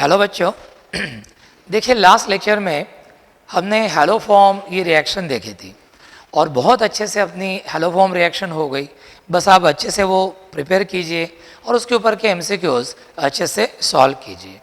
Hello बच्चों। देखिए last lecture में हमने हेलोफॉर्म ये रिएक्शन देखी थी और बहुत अच्छे से अपनी हेलोफॉर्म रिएक्शन हो गई। बस आप अच्छे से वो प्रिपेयर कीजिए और उसके ऊपर के एमसीक्यूज अच्छे से सॉल्व कीजिए।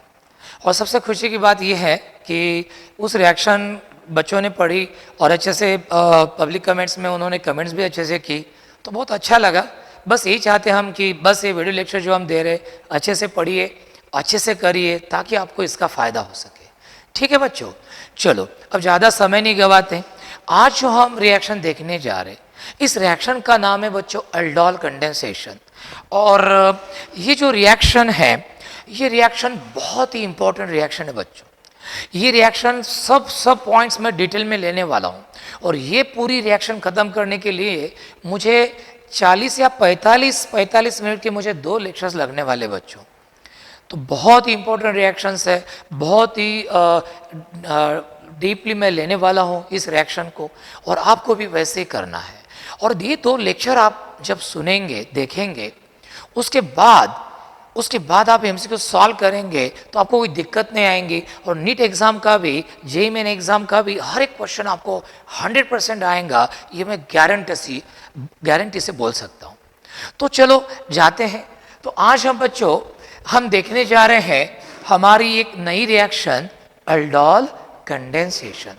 और सबसे खुशी की बात यह है कि उस रिएक्शन बच्चों ने पढ़ी और अच्छे से पब्लिक कमेंट्स में उन्होंने कमेंट्स भी अच्छे से की, तो बहुत अच्छा लगा। बस यही चाहते हम कि बस ये वीडियो लेक्चर जो हम दे रहे अच्छे से पढ़िए, अच्छे से करिए ताकि आपको इसका फ़ायदा हो सके। ठीक है बच्चों, चलो अब ज़्यादा समय नहीं गवाते। आज जो हम रिएक्शन देखने जा रहे इस रिएक्शन का नाम है बच्चों अल्डोल कंडेंसेशन। और ये जो रिएक्शन है ये रिएक्शन बहुत ही इंपॉर्टेंट रिएक्शन है बच्चों। ये रिएक्शन सब पॉइंट्स में डिटेल में लेने वाला हूँ और ये पूरी रिएक्शन ख़त्म करने के लिए मुझे 40 या 45 मिनट के मुझे 2 लेक्चर्स लगने वाले बच्चों। तो बहुत ही इंपॉर्टेंट रिएक्शंस है, बहुत ही डीपली मैं लेने वाला हूँ इस रिएक्शन को और आपको भी वैसे ही करना है। और ये 2 लेक्चर आप जब सुनेंगे देखेंगे उसके बाद आप एमसीक्यू सॉल्व करेंगे तो आपको कोई दिक्कत नहीं आएंगी। और नीट एग्ज़ाम का भी, जेईई मेन एग्ज़ाम का भी हर एक क्वेश्चन आपको 100% आएगा, ये मैं गारंटी से बोल सकता हूँ। तो चलो जाते हैं। तो आज हम देखने जा रहे हैं हमारी एक नई रिएक्शन अल्डोल कंडेंसेशन।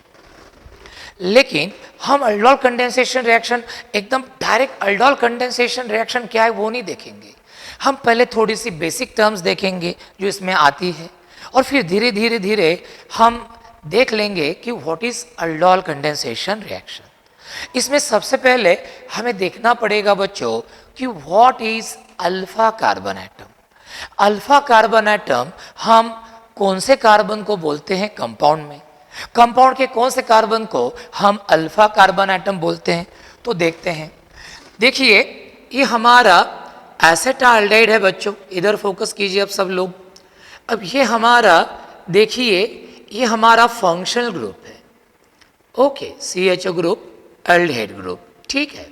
लेकिन हम अल्डोल कंडेंसेशन रिएक्शन एकदम डायरेक्ट अल्डोल कंडेंसेशन रिएक्शन क्या है वो नहीं देखेंगे। हम पहले थोड़ी सी बेसिक टर्म्स देखेंगे जो इसमें आती है और फिर धीरे धीरे हम देख लेंगे कि what is aldol condensation reaction. इसमें सबसे पहले हमें देखना पड़ेगा बच्चों कि what is alpha carbon atom. Alpha carbon atom हम कौन से कार्बन को बोलते हैं कंपाउंड में, कंपाउंड के कौन से कार्बन को हम अल्फा कार्बन एटम बोलते हैं, तो देखते हैं। देखिए ये हमारा एसेटाल्डेहाइड है बच्चों, इधर फोकस कीजिए अब सब लोग। अब ये हमारा देखिए ये हमारा फंक्शनल ग्रुप है, okay, CHO group, aldehyde group, ठीक है।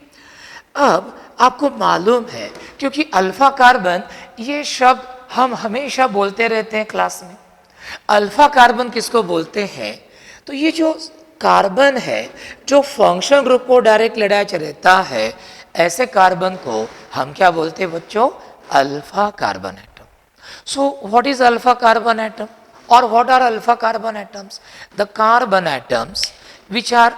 अब आपको मालूम है क्योंकि अल्फा कार्बन ये शब्द हम हमेशा बोलते रहते हैं क्लास में। अल्फा कार्बन किसको बोलते हैं, तो ये जो कार्बन है जो फंक्शनल ग्रुप को डायरेक्ट अटैच रहता है, ऐसे कार्बन को हम क्या बोलते हैं बच्चों, alpha carbon atom. So what is alpha carbon atom और what are alpha carbon atoms? The carbon atoms which are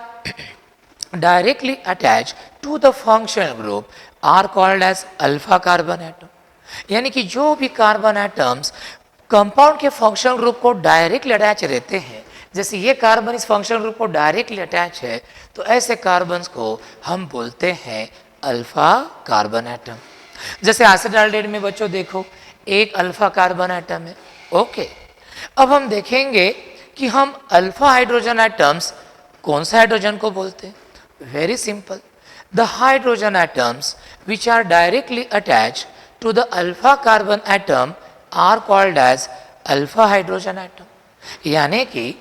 directly attached to the functional group are called as alpha carbon atom। यानी कि जो भी carbon atoms compound के functional group को directly attach रहते हैं, जैसे ये कार्बन इस फंक्शनल ग्रुप को डायरेक्टली अटैच है, तो ऐसे कार्बन्स को हम बोलते हैं अल्फा कार्बन एटम। जैसे एसिटाल्डेहाइड में बच्चों देखो एक अल्फा कार्बन एटम है, ओके। अब हम देखेंगे कि हम अल्फा हाइड्रोजन एटम्स कौन सा हाइड्रोजन को बोलते हैं। Very simple. The hydrogen atoms which are directly attached to the alpha carbon atom are called as alpha hydrogen atom। यानी कि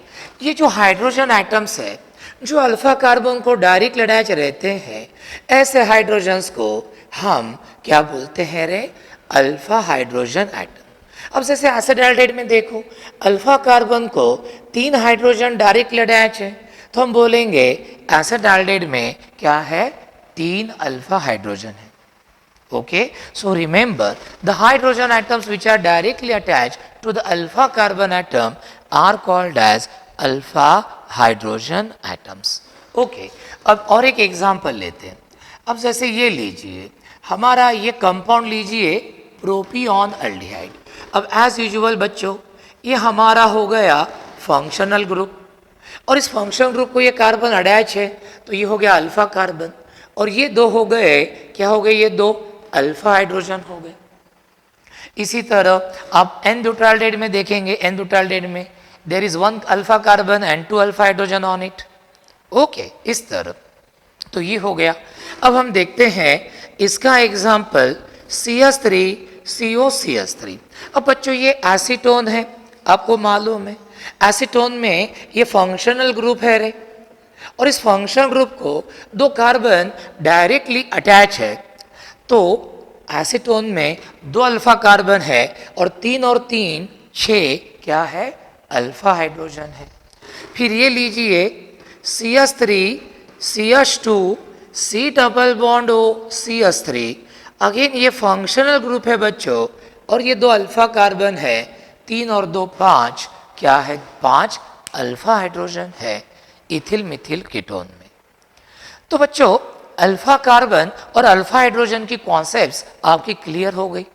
ये जो हाइड्रोजन एटम्स है जो अल्फा कार्बन को डायरेक्ट अटैच रहते हैं, ऐसे हाइड्रोजन्स को हम क्या बोलते हैं रे, अल्फा हाइड्रोजन एटम। अब जैसे एसिटाल्डेहाइड में देखो अल्फा कार्बन को 3 हाइड्रोजन डायरेक्ट अटैच है, तो हम बोलेंगे एसिटाल्डेहाइड में क्या है, 3 अल्फा हाइड्रोजन है, okay. So remember the hydrogen atoms which are directly attached to the alpha carbon atom are called as alpha hydrogen atoms, okay. अब और एक एग्जांपल लेते हैं। अब जैसे ये लीजिए हमारा ये कंपाउंड लीजिए प्रोपियोन एल्डिहाइड। अब एज यूजुअल बच्चों ये हमारा हो गया फंक्शनल ग्रुप और इस फंक्शनल ग्रुप को ये कार्बन अटैच है, तो ये हो गया अल्फा कार्बन और ये 2 हो गए, क्या हो गए, ये 2 अल्फा हाइड्रोजन हो गए। इसी तरह आप एन ब्यूटाल्डेहाइड में देखेंगे, एन ब्यूटाल्डेहाइड में there is 1 alpha carbon and 2 alpha hydrogen on it, okay, इस तरह। तो ये हो गया। अब हम देखते हैं इसका एग्जाम्पल CH3COCH3। अब बच्चों ये एसीटोन है, आपको मालूम है एसीटोन में ये फंक्शनल ग्रुप है रे, और इस फंक्शनल ग्रुप को 2 कार्बन डायरेक्टली अटैच है, तो एसीटोन में 2 अल्फा कार्बन है और 3 6 क्या है, अल्फा हाइड्रोजन है। फिर ये लीजिए CH3 CH2 C double bond O CH3, again ये फंक्शनल ग्रुप है बच्चों, और ये 2 अल्फा कार्बन है, 3 और 2 5, क्या है 5 अल्फा हाइड्रोजन है इथिल मिथिल कीटोन में। तो बच्चों अल्फा कार्बन और अल्फा हाइड्रोजन की कॉन्सेप्ट्स आपकी क्लियर हो गई,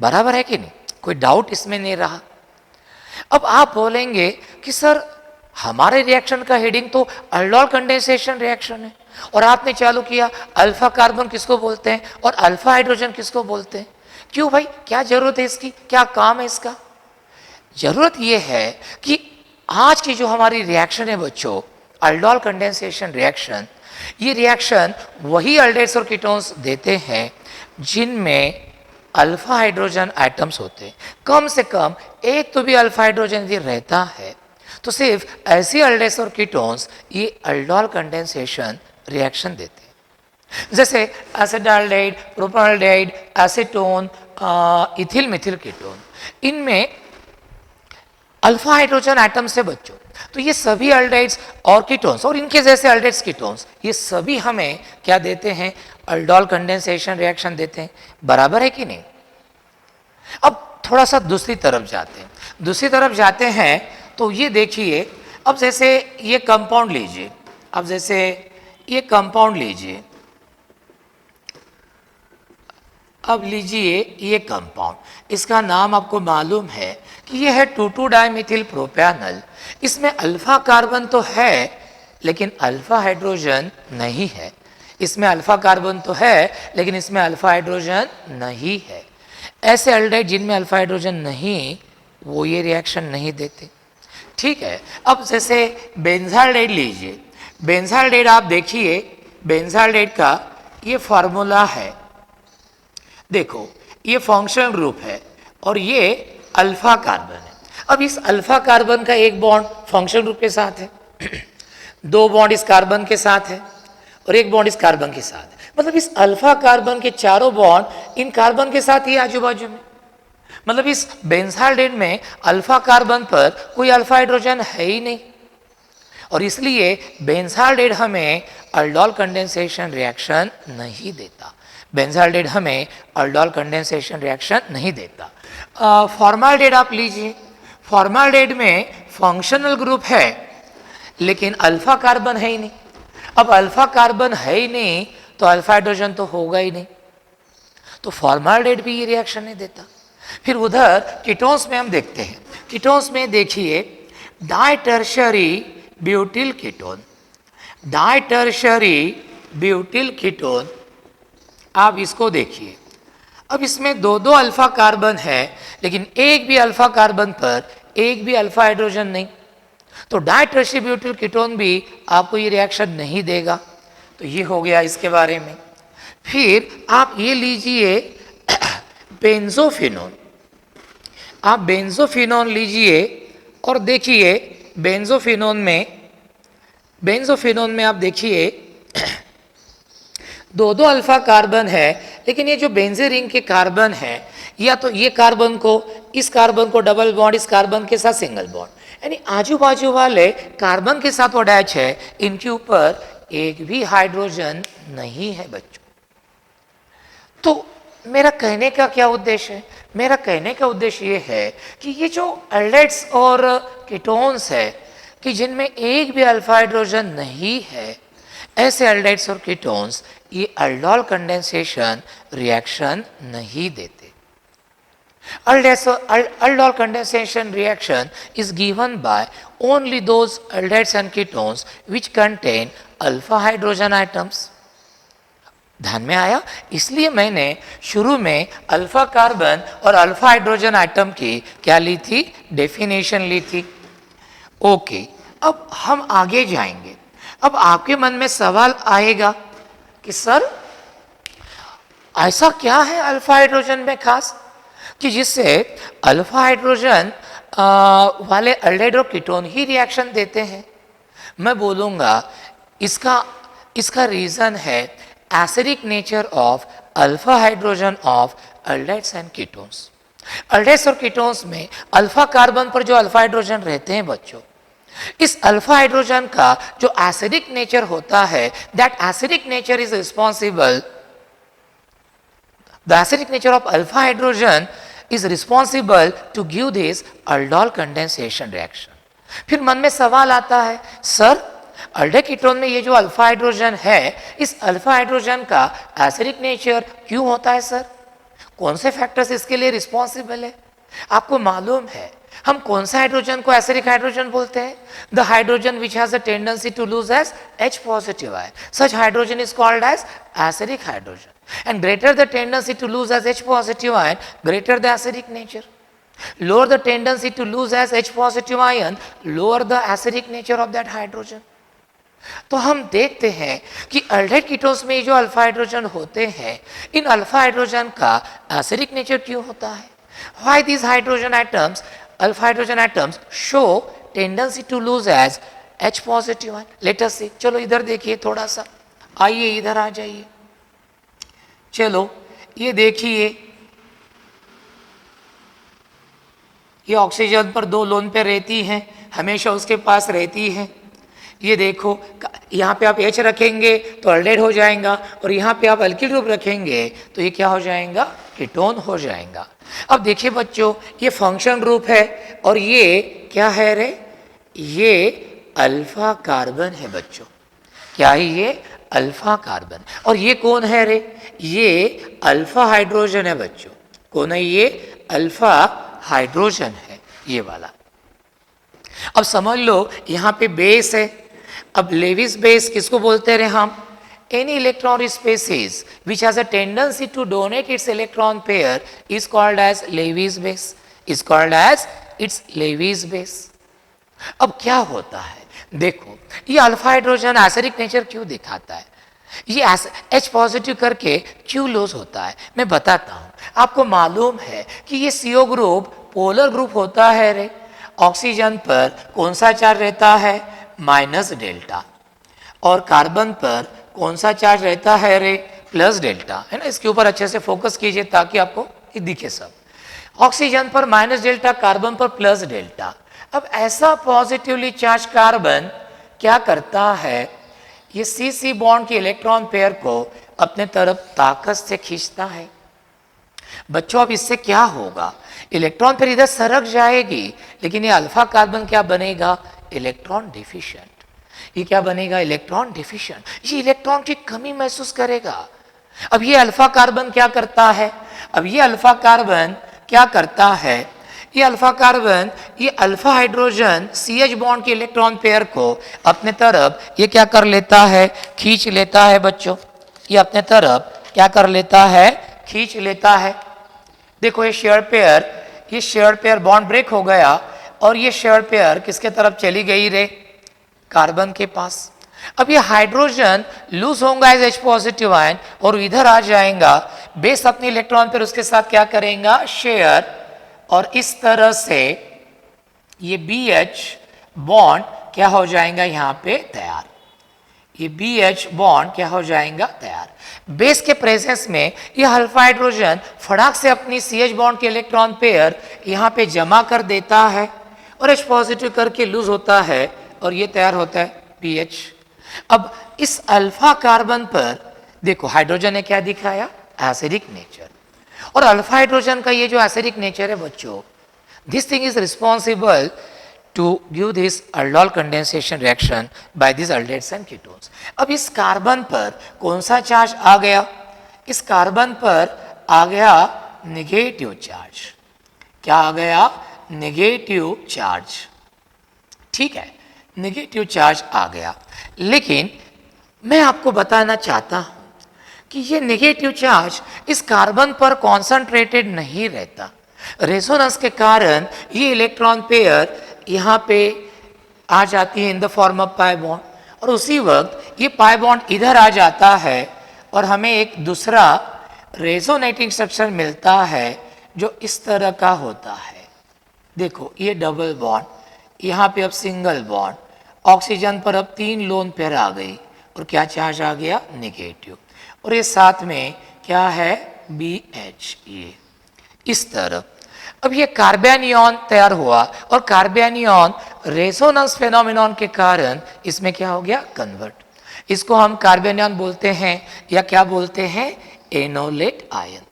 बराबर है कि नहीं, कोई डाउट इसमें नहीं रहा। अब आप बोलेंगे कि सर हमारे रिएक्शन का हेडिंग तो अल्डोल कंडेंसेशन रिएक्शन है, और आपने चालू किया अल्फा कार्बन किसको बोलते हैं और अल्फा हाइड्रोजन किसको बोलते हैं, क्यों भाई, क्या जरूरत है इसकी, क्या काम है इसका? जरूरत यह है कि आज की जो हमारी रिएक्शन है बच्चों, अल्डोल कंडेंसेशन रिएक्शन, ये रिएक्शन वही अल्डेट्स और कीटोन्स देते हैं जिनमें अल्फा हाइड्रोजन आइटम्स होते हैं, कम से कम एक तो भी अल्फा हाइड्रोजन यदि रहता है तो सिर्फ ऐसी अल्डेट्स और कीटोन्स ये अल्डोल कंडेंसेशन रिएक्शन देते हैं। जैसे एसिडाल्डेहाइड, प्रोपेनॉल्डेहाइड, एसीटोन, इथिल मिथिल कीटोन, इनमें अल्फा हाइड्रोजन आइटम से बच्चों, तो ये सभी अल्डेट्स और कीटोन्स और इनके जैसे अल्डेट्स कीटोन्स ये सभी हमें क्या देते हैं, अल्डोल कंडेंसेशन रिएक्शन देते हैं, बराबर है कि नहीं। अब थोड़ा सा दूसरी तरफ जाते हैं, तो ये देखिए, अब जैसे ये कंपाउंड लीजिए, अब जैसे ये कंपाउंड लीजिए, अब लीजिए ये कंपाउंड, इसका नाम आपको मालूम है कि ये है 2,2 डाइमिथिल प्रोपैनल। इसमें अल्फा कार्बन तो है लेकिन अल्फा हाइड्रोजन नहीं है, इसमें अल्फा कार्बन तो है लेकिन इसमें अल्फा हाइड्रोजन नहीं है। ऐसे अल्डेहाइड जिनमें अल्फा हाइड्रोजन नहीं, वो ये रिएक्शन नहीं देते, ठीक है। अब जैसे बेंजाल्डेहाइड लीजिए, बेंजाल्डेहाइड आप देखिए, बेंजाल्डेहाइड का ये फार्मूला है, देखो ये फंक्शनल ग्रुप है और ये अल्फा कार्बन है। अब इस अल्फा कार्बन का एक बॉन्ड फंक्शनल ग्रुप के साथ है, 2 बॉन्ड इस कार्बन के साथ है और 1 बॉन्ड इस कार्बन के साथ है, मतलब इस अल्फा कार्बन के चारों बॉन्ड इन कार्बन के साथ ही आजू बाजू में, मतलब इस बेंजाल्डेहाइड में अल्फा कार्बन पर कोई अल्फा हाइड्रोजन है ही नहीं, और इसलिए बेंजाल्डेहाइड हमें अल्डोल कंडेंसेशन रिएक्शन नहीं देता, बेंजाल्डेहाइड हमें अल्डोल कंडेंसेशन रिएक्शन नहीं देता। फॉर्माल्डेहाइड आप लीजिए, फॉर्माल्डेहाइड में फंक्शनल ग्रुप है लेकिन अल्फा कार्बन है ही नहीं। अब अल्फा कार्बन है ही नहीं तो अल्फा हाइड्रोजन तो होगा ही नहीं, तो फॉर्माल्डेहाइड भी ये रिएक्शन नहीं देता। फिर उधर कीटोन्स में हम देखते हैं, कीटोन्स में देखिए डाइटर्शियरी ब्यूटिल कीटोन, डाइटर्शियरी ब्यूटिल कीटोन, आप इसको देखिए। अब इसमें 2-2 अल्फा कार्बन है लेकिन एक भी अल्फा कार्बन पर एक भी अल्फा हाइड्रोजन नहीं, तो डाइटर्शियरी ब्यूटिल कीटोन भी आपको ये रिएक्शन नहीं देगा, तो ये हो गया इसके बारे में। फिर आप ये लीजिए बेंजोफिनोन, आप बेंजोफिनोन लीजिए और देखिए बेंजोफिनोन में आप देखिए 2-2 अल्फा कार्बन है लेकिन ये जो बेंजीन रिंग के कार्बन है, या तो ये कार्बन को इस कार्बन को डबल बॉन्ड, इस कार्बन के साथ सिंगल बॉन्ड, यानी आजू बाजू वाले कार्बन के साथ अटैच है, इनके ऊपर एक भी हाइड्रोजन नहीं है बच्चों। तो मेरा कहने का क्या उद्देश्य है, मेरा कहने का उद्देश्य ये है कि ये जो अल्डेट्स और कीटोन्स है कि जिनमें एक भी अल्फा हाइड्रोजन नहीं है, ऐसे अल्डेट्स और कीटोन्स ये अल्डोल कंडेंसेशन रिएक्शन नहीं देते। Aldol condensation reaction is given by only those aldehydes and ketones which contain alpha hydrogen atoms. ध्यान में आया, इसलिए मैंने शुरू में अल्फा कार्बन और अल्फा हाइड्रोजन आइटम की क्या ली थी, डेफिनेशन ली थी। ओके, अब हम आगे जाएंगे। अब आपके मन में सवाल आएगा कि सर ऐसा क्या है अल्फा हाइड्रोजन में खास कि जिससे अल्फा हाइड्रोजन वाले अल्डेहाइड और कीटोन ही रिएक्शन देते हैं। मैं बोलूँगा इसका रीज़न है acidic nature of alpha hydrogen of aldehydes and ketones. Aldehydes और कीटोन्स में अल्फा कार्बन पर जो अल्फा हाइड्रोजन रहते हैं बच्चों, इस अल्फा हाइड्रोजन का जो एसिडिक नेचर होता है, that acidic nature is responsible, the acidic nature of alpha hydrogen is responsible to give this aldol condensation reaction. फिर मन में सवाल आता है, सर अल्डेहाइड कीटोन में ये जो अल्फा हाइड्रोजन है, इस अल्फा हाइड्रोजन का एसिडिक नेचर क्यों होता है सर? कौन से फैक्टर्स इसके लिए रिस्पॉन्सिबल है? आपको मालूम है हम कौन सा हाइड्रोजन को एसिडिक हाइड्रोजन बोलते हैं? The hydrogen which has a tendency to lose as H positive ion, such hydrogen is called as acidic hydrogen, and greater the tendency to lose as H positive ion, greater the acidic nature. Lower the tendency to lose as H positive ion, lower the acidic nature of that hydrogen. तो हम देखते हैं कि aldehyde ketones में जो alpha hydrogen होते हैं, इन alpha hydrogen का एसिडिक नेचर क्यों होता है? Why these hydrogen atoms, alpha hydrogen atoms show tendency to lose as H positive ion? Let us see. चलो इधर देखिए थोड़ा सा, आइए इधर आ जाइए। चलो ये देखिए, ये ऑक्सीजन पर 2 लोन पे रहती हैं, हमेशा उसके पास रहती हैं। ये देखो यहाँ पे आप H रखेंगे तो अल्डेहाइड हो जाएगा, और यहाँ पे आप अल्किल ग्रुप रखेंगे तो ये क्या हो जाएगा? कीटोन हो जाएगा। अब देखिए बच्चों, ये फंक्शन ग्रुप है और ये क्या है रे? ये अल्फा कार्बन है बच्चों। क्या है ये? Alpha carbon. और ये कौन है रे? ये अल्फा हाइड्रोजन है बच्चों। कौन है ये? अल्फा हाइड्रोजन है ये वाला। अब समझ लो यहाँ पे बेस है। अब लेविस बेस किसको बोलते रहे हम? Any electron species which has a tendency to donate its electron pair is called as Lewis base. Is called as its Lewis base. अब क्या होता है? देखो ये अल्फा हाइड्रोजन एसिडिक नेचर क्यों दिखाता है? ये H पॉजिटिव करके क्यों लूज होता है? मैं बताता हूँ। आपको मालूम है कि ये CO ग्रुप पोलर ग्रुप होता है रे। ऑक्सीजन पर कौन सा चार्ज रहता है? Minus delta. और कार्बन पर कौन सा चार्ज रहता है रे? प्लस डेल्टा, है ना। इसके ऊपर अच्छे से फोकस कीजिए ताकि आपको ये दिखे सब। ऑक्सीजन पर माइनस डेल्टा, कार्बन पर प्लस डेल्टा। अब ऐसा पॉजिटिवली चार्ज कार्बन क्या करता है? ये C बॉन्ड के इलेक्ट्रॉन पेयर को अपने तरफ ताकत से खींचता है। बच्चों अब इससे क्या होगा? इलेक्ट्रॉन पेयर इधर सरक जाएगी, लेकिन ये अल्फा कार्बन क्या बनेगा? Electron deficient. ये क्या बनेगा? Electron deficient. ये इलेक्ट्रॉन की कमी महसूस करेगा। अब ये अल्फा कार्बन क्या करता है? अब ये अल्फा कार्बन क्या करता है? ये अल्फा कार्बन ये अल्फा हाइड्रोजन CH बॉन्ड के इलेक्ट्रॉन पेयर को अपने तरफ ये क्या कर लेता है? खींच लेता है बच्चों। ये अपने तरफ क्या कर लेता है? खींच लेता है। देखो ये शेयर पेयर बॉन्ड ब्रेक हो गया और ये शेयर पेयर किसके तरफ चली गई रे? कार्बन के पास। अब ये हाइड्रोजन लूज होगा एज H पॉजिटिव आयन और इधर आ जाएगा। बेस अपने इलेक्ट्रॉन पर उसके साथ क्या करेगा? शेयर। और इस तरह से ये BH बॉन्ड क्या हो जाएगा? यहाँ पे तैयार। ये BH बॉन्ड क्या हो जाएगा? तैयार। बेस के प्रेजेंस में ये अल्फा हाइड्रोजन फटाक से अपनी CH बॉन्ड के इलेक्ट्रॉन पेयर यहाँ पे जमा कर देता है और H पॉजिटिव करके लूज होता है और ये तैयार होता है BH। अब इस अल्फा कार्बन पर देखो हाइड्रोजन ने क्या दिखाया? Acidic nature. और अल्फा हाइड्रोजन का ये जो एसिडिक नेचर है बच्चों, this thing is responsible to give this aldol condensation reaction by these aldehydes and ketones. अब इस कार्बन पर कौन सा चार्ज आ गया? इस कार्बन पर आ गया नेगेटिव चार्ज। क्या आ गया? Negative charge. ठीक है, नेगेटिव चार्ज आ गया। लेकिन मैं आपको बताना चाहता हूं कि ये नेगेटिव चार्ज इस कार्बन पर कॉन्सेंट्रेटेड नहीं रहता। रेजोनेंस के कारण ये इलेक्ट्रॉन पेयर यहाँ पे आ जाती है in the form of pi bond, और उसी वक्त ये पाई बॉन्ड इधर आ जाता है और हमें एक दूसरा रेजोनेटिंग स्ट्रक्चर मिलता है जो इस तरह का होता है। देखो ये डबल बॉन्ड, यहाँ पे अब सिंगल बॉन्ड, ऑक्सीजन पर अब 3 लोन पेयर आ गई और क्या चार्ज आ गया? नेगेटिव। और ये साथ में क्या है? BH। ये इस तरह अब ये कार्बेनियन तैयार हुआ और कार्बेनियन रेजोनेंस फेनोमेनन के कारण इसमें क्या हो गया, कन्वर्ट। इसको हम कार्बेनियन बोलते हैं या क्या बोलते हैं, एनोलेट आयन।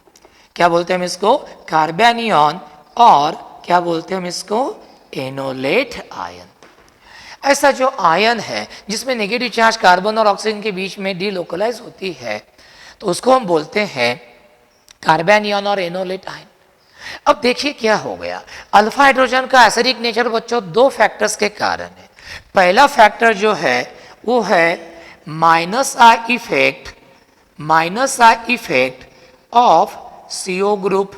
क्या बोलते हैं हम इसको, कार्बेनियन, और क्या बोलते हैं हम इसको, एनोलेट आयन। ऐसा जो आयन है जिसमें नेगेटिव चार्ज कार्बन और ऑक्सीजन के बीच में डीलोकलाइज होती है, तो उसको हम बोलते हैं कार्बेनियन और एनोलेट आयन। अब देखिए क्या हो गया, अल्फा हाइड्रोजन का एसिडिक नेचर बच्चों दो फैक्टर्स के कारण है। पहला फैक्टर जो है वो है minus I effect of CO group.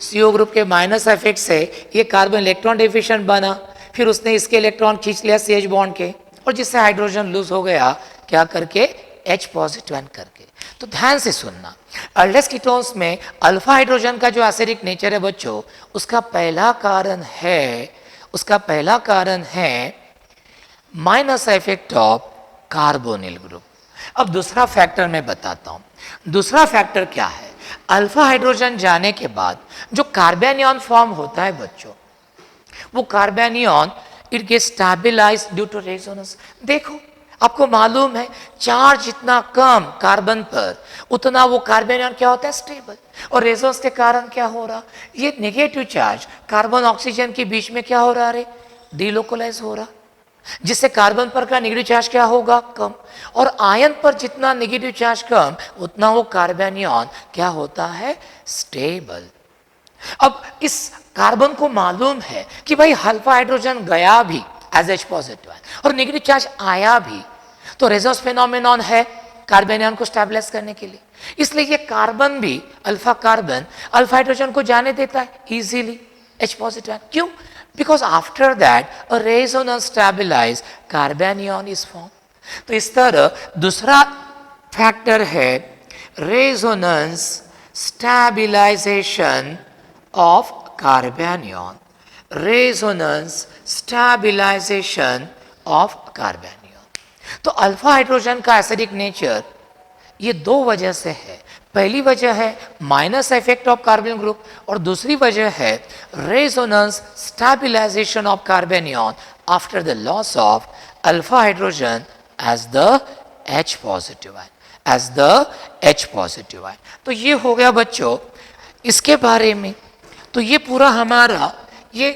CO group के माइनस इफेक्ट से ये कार्बन इलेक्ट्रॉन डेफिशिएंट बना, फिर उसने इसके इलेक्ट्रॉन खींच लिया CH बॉन्ड के, और जिससे हाइड्रोजन लूज हो गया, क्या करके, H पॉजिटिव करके। तो ध्यान से सुनना, एल्डेस कीटोन्स में अल्फा हाइड्रोजन का जो एसिडिक नेचर है बच्चों, उसका पहला कारण है minus effect of carbonyl group. अब दूसरा फैक्टर मैं बताता हूं। दूसरा फैक्टर क्या है, अल्फा हाइड्रोजन जाने के बाद जो कार्बेनियन फॉर्म होता है बच्चों, वो carbanion it get stabilize due to resonance. देखो आपको मालूम है, चार्ज जितना कम कार्बन पर उतना वो कार्बेनियन क्या होता है, स्टेबल। और रेजोनेंस के कारण क्या हो रहा, ये नेगेटिव चार्ज कार्बन ऑक्सीजन के बीच में क्या हो रहा है, डीलोकलाइज हो रहा, जिससे कार्बन पर का नेगेटिव चार्ज क्या होगा, कम। और आयन पर जितना नेगेटिव चार्ज कम, उतना वो कार्बेनियन क्या होता है, स्टेबल। अब इस कार्बन को मालूम है कि भाई अल्फा हाइड्रोजन गया भी एज H पॉजिटिव और नेगेटिव चार्ज आया भी, तो रेजोनेंस फेनोमेनन है कार्बेनियन को स्टेबलाइज करने के लिए। इसलिए ये कार्बन भी, अल्फा हाइड्रोजन को जाने देता है इजीली H पॉजिटिव। क्यों? Because after that a resonance stabilize carbanion is form. तो इस तरह दूसरा फैक्टर है resonance stabilization of carbanion, resonance stabilization of carbanion। तो अल्फा हाइड्रोजन का एसिडिक नेचर ये दो वजह से है। पहली वजह है minus effect of carbon group, और दूसरी वजह है resonance stabilization of carbanion after the loss of alpha hydrogen as the H positive ion, तो ये हो गया बच्चों इसके बारे में। तो ये पूरा हमारा ये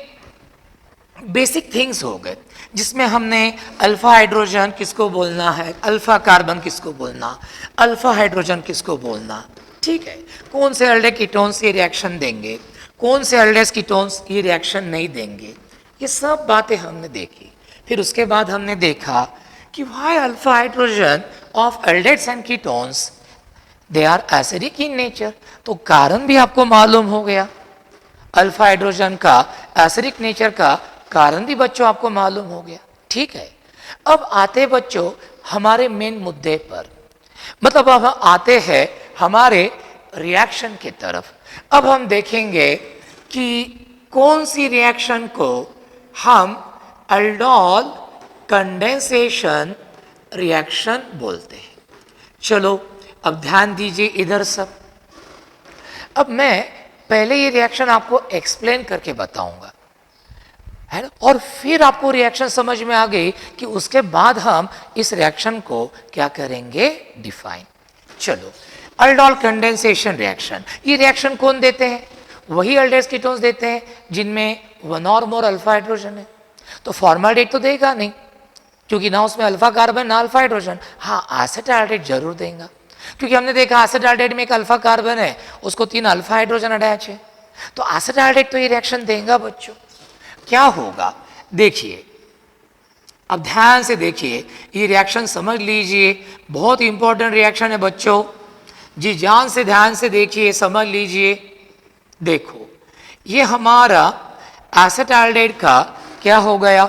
बेसिक थिंग्स हो गए, जिसमें हमने अल्फा हाइड्रोजन किसको बोलना है, अल्फा कार्बन किसको बोलना, अल्फा हाइड्रोजन किसको बोलना, ठीक है, कौन से एल्डेस कीटोन्स ये रिएक्शन देंगे, कौन से एल्डेस कीटोन्स ये रिएक्शन नहीं देंगे, ये सब बातें हमने देखी। फिर उसके बाद हमने देखा कि why alpha hydrogen of aldehydes and ketones they are acidic in nature. तो कारण भी आपको मालूम हो गया, अल्फा हाइड्रोजन का एसिडिक नेचर का कारण भी बच्चों आपको मालूम हो गया, ठीक है। अब आते बच्चों हमारे मेन मुद्दे पर, मतलब अब आते हैं हमारे रिएक्शन की तरफ। अब हम देखेंगे कि कौन सी रिएक्शन को हम एल्डोल कंडेंसेशन रिएक्शन बोलते हैं। चलो अब ध्यान दीजिए इधर सब। अब मैं पहले ये रिएक्शन आपको एक्सप्लेन करके बताऊंगा, है ना, और फिर आपको रिएक्शन समझ में आ गई कि उसके बाद हम इस रिएक्शन को क्या करेंगे, डिफाइन। चलो, अल्डोल कंडेंसेशन रिएक्शन, ये रिएक्शन कौन देते हैं, वही एल्डेस कीटोन्स देते हैं जिनमें वन और मोर अल्फा हाइड्रोजन है। तो फॉर्माल्डिहाइड तो देगा नहीं, क्योंकि ना उसमें अल्फा कार्बन ना अल्फा हाइड्रोजन। हाँ, एसिटाल्डेहाइड जरूर देगा, क्योंकि हमने देखा एसिटाल्डेहाइड में एक अल्फा कार्बन है, उसको 3 अल्फा हाइड्रोजन अटैच है, तो एसिटाल्डेहाइड तो ये रिएक्शन देगा बच्चों। क्या होगा देखिए, अब ध्यान से देखिए, ये रिएक्शन समझ लीजिए, बहुत इंपॉर्टेंट रिएक्शन है बच्चों जी, जान से ध्यान से देखिए, समझ लीजिए। देखो, ये हमारा एसिटाल्डेहाइड का क्या हो गया,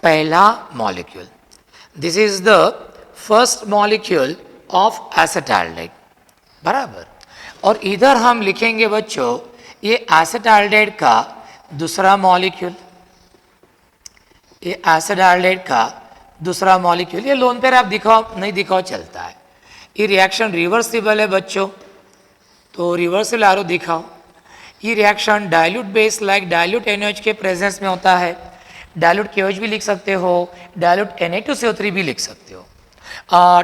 पहला molecule, this is the first molecule of acetaldehyde, बराबर। और इधर हम लिखेंगे बच्चों ये एसिटाल्डेहाइड का दूसरा मॉलिक्यूल, ये एसिटाल्डेहाइड का दूसरा मॉलिक्यूल। ये लोन पेयर आप दिखाओ नहीं दिखाओ चलता है, ये रिएक्शन रिवर्सिबल है बच्चों, तो रिवर्सल एरो दिखाओ। ये reaction dilute base like dilute NaOH के प्रेजेंस में होता है। डाइल्यूट KOH भी लिख सकते हो, डाइल्यूट Na2CO3 भी लिख सकते हो।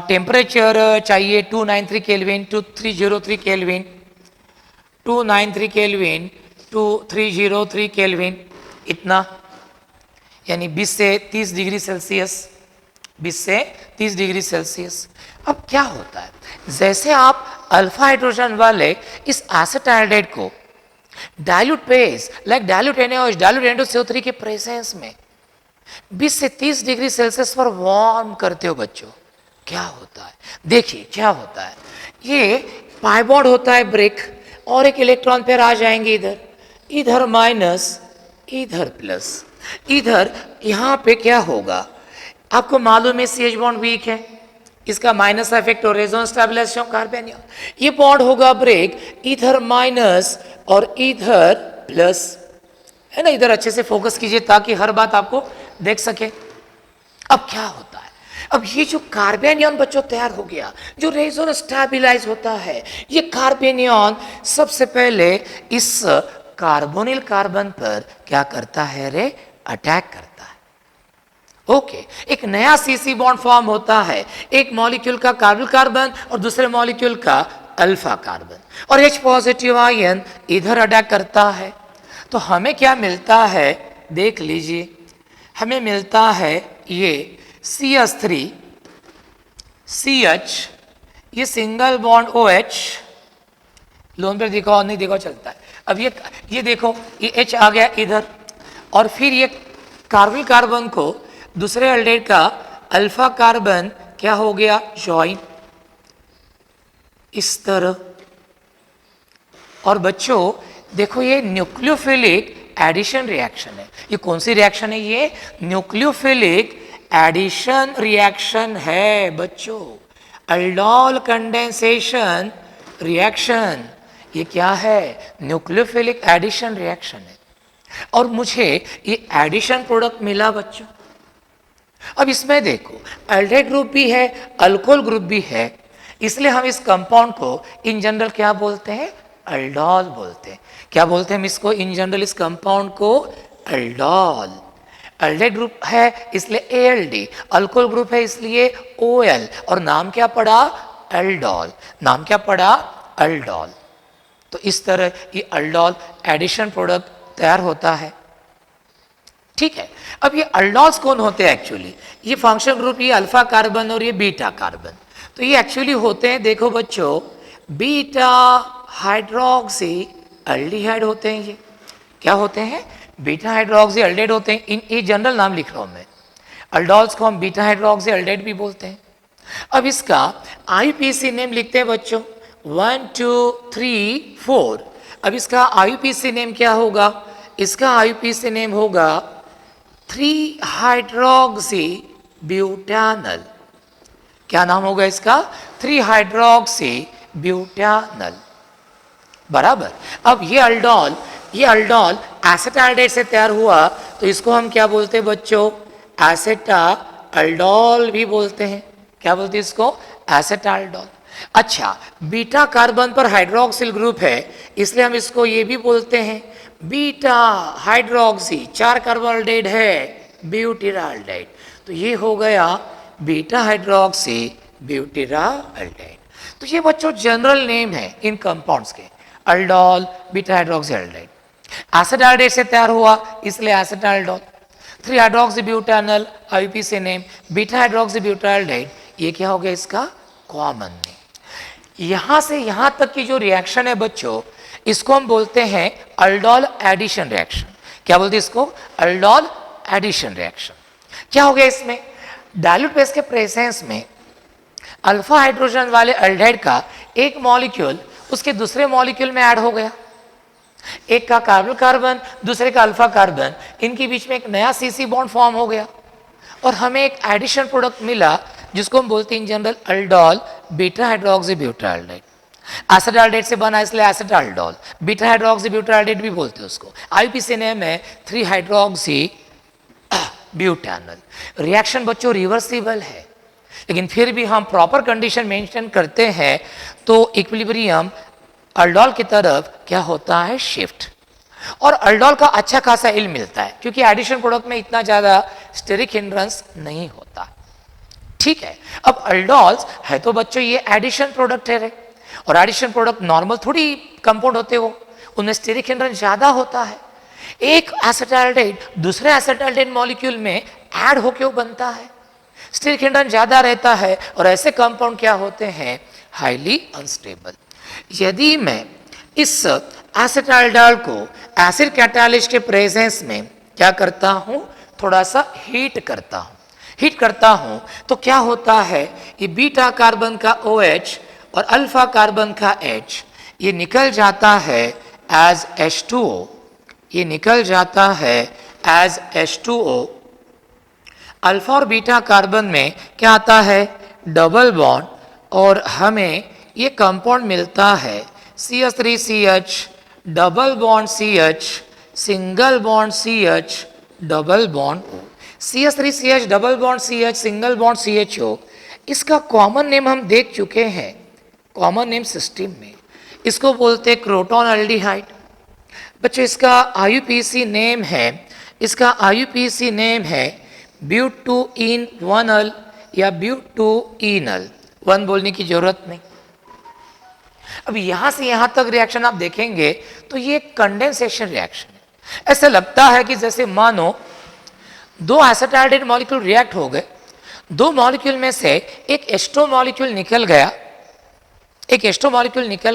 टेम्परेचर चाहिए 293 kelvin to 303 kelvin, 293 kelvin to 303 kelvin, इतना, यानी 20 से 30 डिग्री सेल्सियस, 20 से 30 डिग्री सेल्सियस। अब क्या होता है, जैसे आप अल्फा हाइड्रोजन वाले इस एसिटाल्डेहाइड को dilute base like dilute NaOH, dilute Na2CO3 के प्रेजेंस में 20 से 30 डिग्री सेल्सियस पर वार्म करते हो बच्चों, क्या होता है, देखिए क्या होता है। ये पाई बॉन्ड होता है ब्रेक, और एक इलेक्ट्रॉन पेयर आ जाएंगे इधर, इधर माइनस, इधर प्लस, इधर यहां पे क्या होगा, आपको मालूम है CH बॉन्ड वीक है, इसका माइनस इफेक्ट और रेजोनेंस स्टेबलाइजेशन ऑफ कार्बेनियम, ये बॉन्ड होगा ब्रेक, इधर माइनस और इधर प्लस, है ना। इधर अच्छे से फोकस कीजिए ताकि हर बात आपको देख सके। अब क्या होता है, अब ये जो कार्बेनियन बच्चों तैयार हो गया, जो रेजोनेंस स्टेबलाइज होता है, ये कार्बेनियन सबसे पहले इस कार्बोनिल कार्बन पर क्या करता है रे, अटैक करता है। ओके, एक नया CC बॉन्ड फॉर्म होता है, एक मॉलिक्यूल का कार्बोनिल कार्बन और दूसरे मॉलिक्यूल का अल्फा कार्बन, और H पॉजिटिव आयन इधर अटैक करता है। तो हमें क्या मिलता है, देख लीजिए, हमें मिलता है ये CH3 CH, ये सिंगल बॉन्ड OH, लोन पर दिखाओ नहीं दिखाओ चलता है। अब ये देखो, ये H आ गया इधर, और फिर ये कार्बोनिल कार्बन को दूसरे एल्डेहाइड का अल्फा कार्बन क्या हो गया, ज्वाइन, इस तरह। और बच्चों देखो, ये न्यूक्लियोफिलिक एडिशन रिएक्शन है। ये कौन सी रिएक्शन है, ये न्यूक्लियोफिलिक एडिशन रिएक्शन है बच्चों, अल्डोल कंडेंसेशन रिएक्शन। ये क्या है, न्यूक्लियोफिलिक एडिशन रिएक्शन है, और मुझे ये एडिशन प्रोडक्ट मिला बच्चों। अब इसमें देखो, एल्डेहाइड ग्रुप भी है, अल्कोहल ग्रुप भी है, इसलिए हम इस कंपाउंड को इन जनरल क्या बोलते हैं, अल्डोल बोलते हैं। क्या बोलते हैं हम इसको इन जनरल, इस कंपाउंड को अल्डोल। एल्डेहाइड ग्रुप है इसलिए ALD, अल्कोहल ग्रुप है इसलिए OL, और नाम क्या पड़ा, अल्डोल, नाम क्या पड़ा, अल्डोल। तो इस तरह ये अल्डोल एडिशन प्रोडक्ट तैयार होता है, ठीक है। अब ये अल्डोल्स कौन होते हैं एक्चुअली, ये फंक्शन ग्रुप, ये अल्फा कार्बन और ये बीटा कार्बन, तो ये एक्चुअली होते हैं, देखो बच्चों, बीटा हाइड्रोक्सी एल्डिहाइड होते हैं। ये क्या होते हैं, बीटा हाइड्रोक्सी एल्डिहाइड होते हैं। इन ये जनरल नाम लिख रहा हूं मैं, अल्डोल्स को हम बीटा हाइड्रोक्सी एल्डिहाइड भी बोलते हैं। अब इसका IUPAC नेम लिखते हैं बच्चों, 1 2 3 4। अब इसका IUPAC नेम क्या होगा, इसका IUPAC नेम होगा 3 हाइड्रोक्सी ब्यूटानल। क्या नाम होगा इसका, 3 हाइड्रोक्सी ब्यूटानल, बराबर। अब ये अल्डोल एसिटाल्डेहाइड से तैयार हुआ, तो इसको हम क्या बोलते हैं बच्चों, एसिटाल्डोल भी बोलते हैं। क्या बोलते हैं इसको, एसिटाल्डोल। अच्छा, बीटा कार्बन पर हाइड्रोक्सिल ग्रुप है, इसलिए हम इसको ये भी बोलते हैं बीटा हाइड्रोक्सी, 4 कार्बोल्डेहाइड है, ब्यूटीराल्डेहाइड। तो ये हो गया बीटा हाइड्रोक्सी ब्यूटीराल्डेहाइड। तो ये बच्चों जनरल नेम है इन कंपाउंड्स के, aldol, beta hydroxy aldehyde. Acetaldehyde से तैयार हुआ इसलिए acetaldol. 3 hydroxy butanal IUPAC name, beta hydroxy butyraldehyde, ये क्या हो गया इसका कॉमन नेम। यहां से यहां तक की जो रिएक्शन है बच्चों, इसको हम बोलते हैं अल्डोल एडिशन रिएक्शन। क्या बोलते हैं इसको, अल्डोल एडिशन रिएक्शन। क्या हो गया इसमें, डाइल्यूट बेस के प्रेजेंस में अल्फा हाइड्रोजन वाले एल्डिहाइड का एक मॉलिक्यूल उसके दूसरे मॉलिक्यूल में ऐड हो गया, एक का कार्बोनिल कार्बन दूसरे का अल्फा कार्बन, इनके बीच में एक नया CC बॉन्ड फॉर्म हो गया, और हमें एक एडिशन प्रोडक्ट मिला जिसको हम बोलते हैं in general aldol beta hydroxy butyraldehyde. Acetaldehyde से बना इसलिए एसिटाल्डोल, बीटा हाइड्रोक्सी ब्यूटाल्डेहाइड भी बोलते हैं उसको। IUPAC नेम है 3 हाइड्रोक्सी ब्यूटानल। रिएक्शन बच्चों रिवर्सिबल है, लेकिन फिर भी हम प्रॉपर कंडीशन मेंशन करते हैं तो इक्विलिब्रियम अल्डोल की तरफ क्या होता है, शिफ्ट। और अल्डोल का अच्छा खासा इल मिलता है क्योंकि एडिशन प्रोडक्ट में इतना ज्यादा स्टेरिक हिंड्रेंस नहीं होता। ठीक है, अब अल्डोल्स है तो बच्चों ये एडिशन प्रोडक्ट है रे, और एडिशन प्रोडक्ट नॉर्मल थोड़ी कंपाउंड होते हो, उनमें स्टेरिक हिंड्रेंस ज्यादा होता है। एक एसिटाल्डेहाइड दूसरे एसिटाल्डेहाइड मॉलिक्यूल में ऐड होके वो बनता है, स्टेरिक हिंड्रेंस ज्यादा रहता है, और ऐसे कंपाउंड क्या होते हैं, हाईली अनस्टेबल। यदि मैं इस एसिटाल्डेहाइड को एसिड कैटालिस्ट के प्रेजेंस में क्या करता हूं, थोड़ा सा हीट करता हूं तो क्या होता है, ये बीटा कार्बन का OH और अल्फा कार्बन का H ये निकल जाता है एज H2O, ये निकल जाता है एज H2O। अल्फा और बीटा कार्बन में क्या आता है, डबल बॉन्ड, और हमें ये कंपाउंड मिलता है CH3CH double bond CH single bond CH double bond O। CH3CH double bond CH single bond CHO, इसका कॉमन नेम हम देख चुके हैं कॉमन नेम सिस्टम में, इसको बोलते हैं क्रोटोन एल्डिहाइड। बच्चों इसका IUPAC नेम है, इसका IUPAC नेम है ब्यूटूइनल या ब्यूटूइनल, वन बोलने की जरूरत नहीं। अब यहां से यहां तक रिएक्शन आप देखेंगे तो ये कंडेंसेशन रिएक्शन है। ऐसा लगता है कि जैसे मानो दो एसिटाल्डेहाइड मॉलिक्यूल रिएक्ट हो गए, दो मॉलिक्यूल में से एक एस्टो मॉलिक्यूल निकल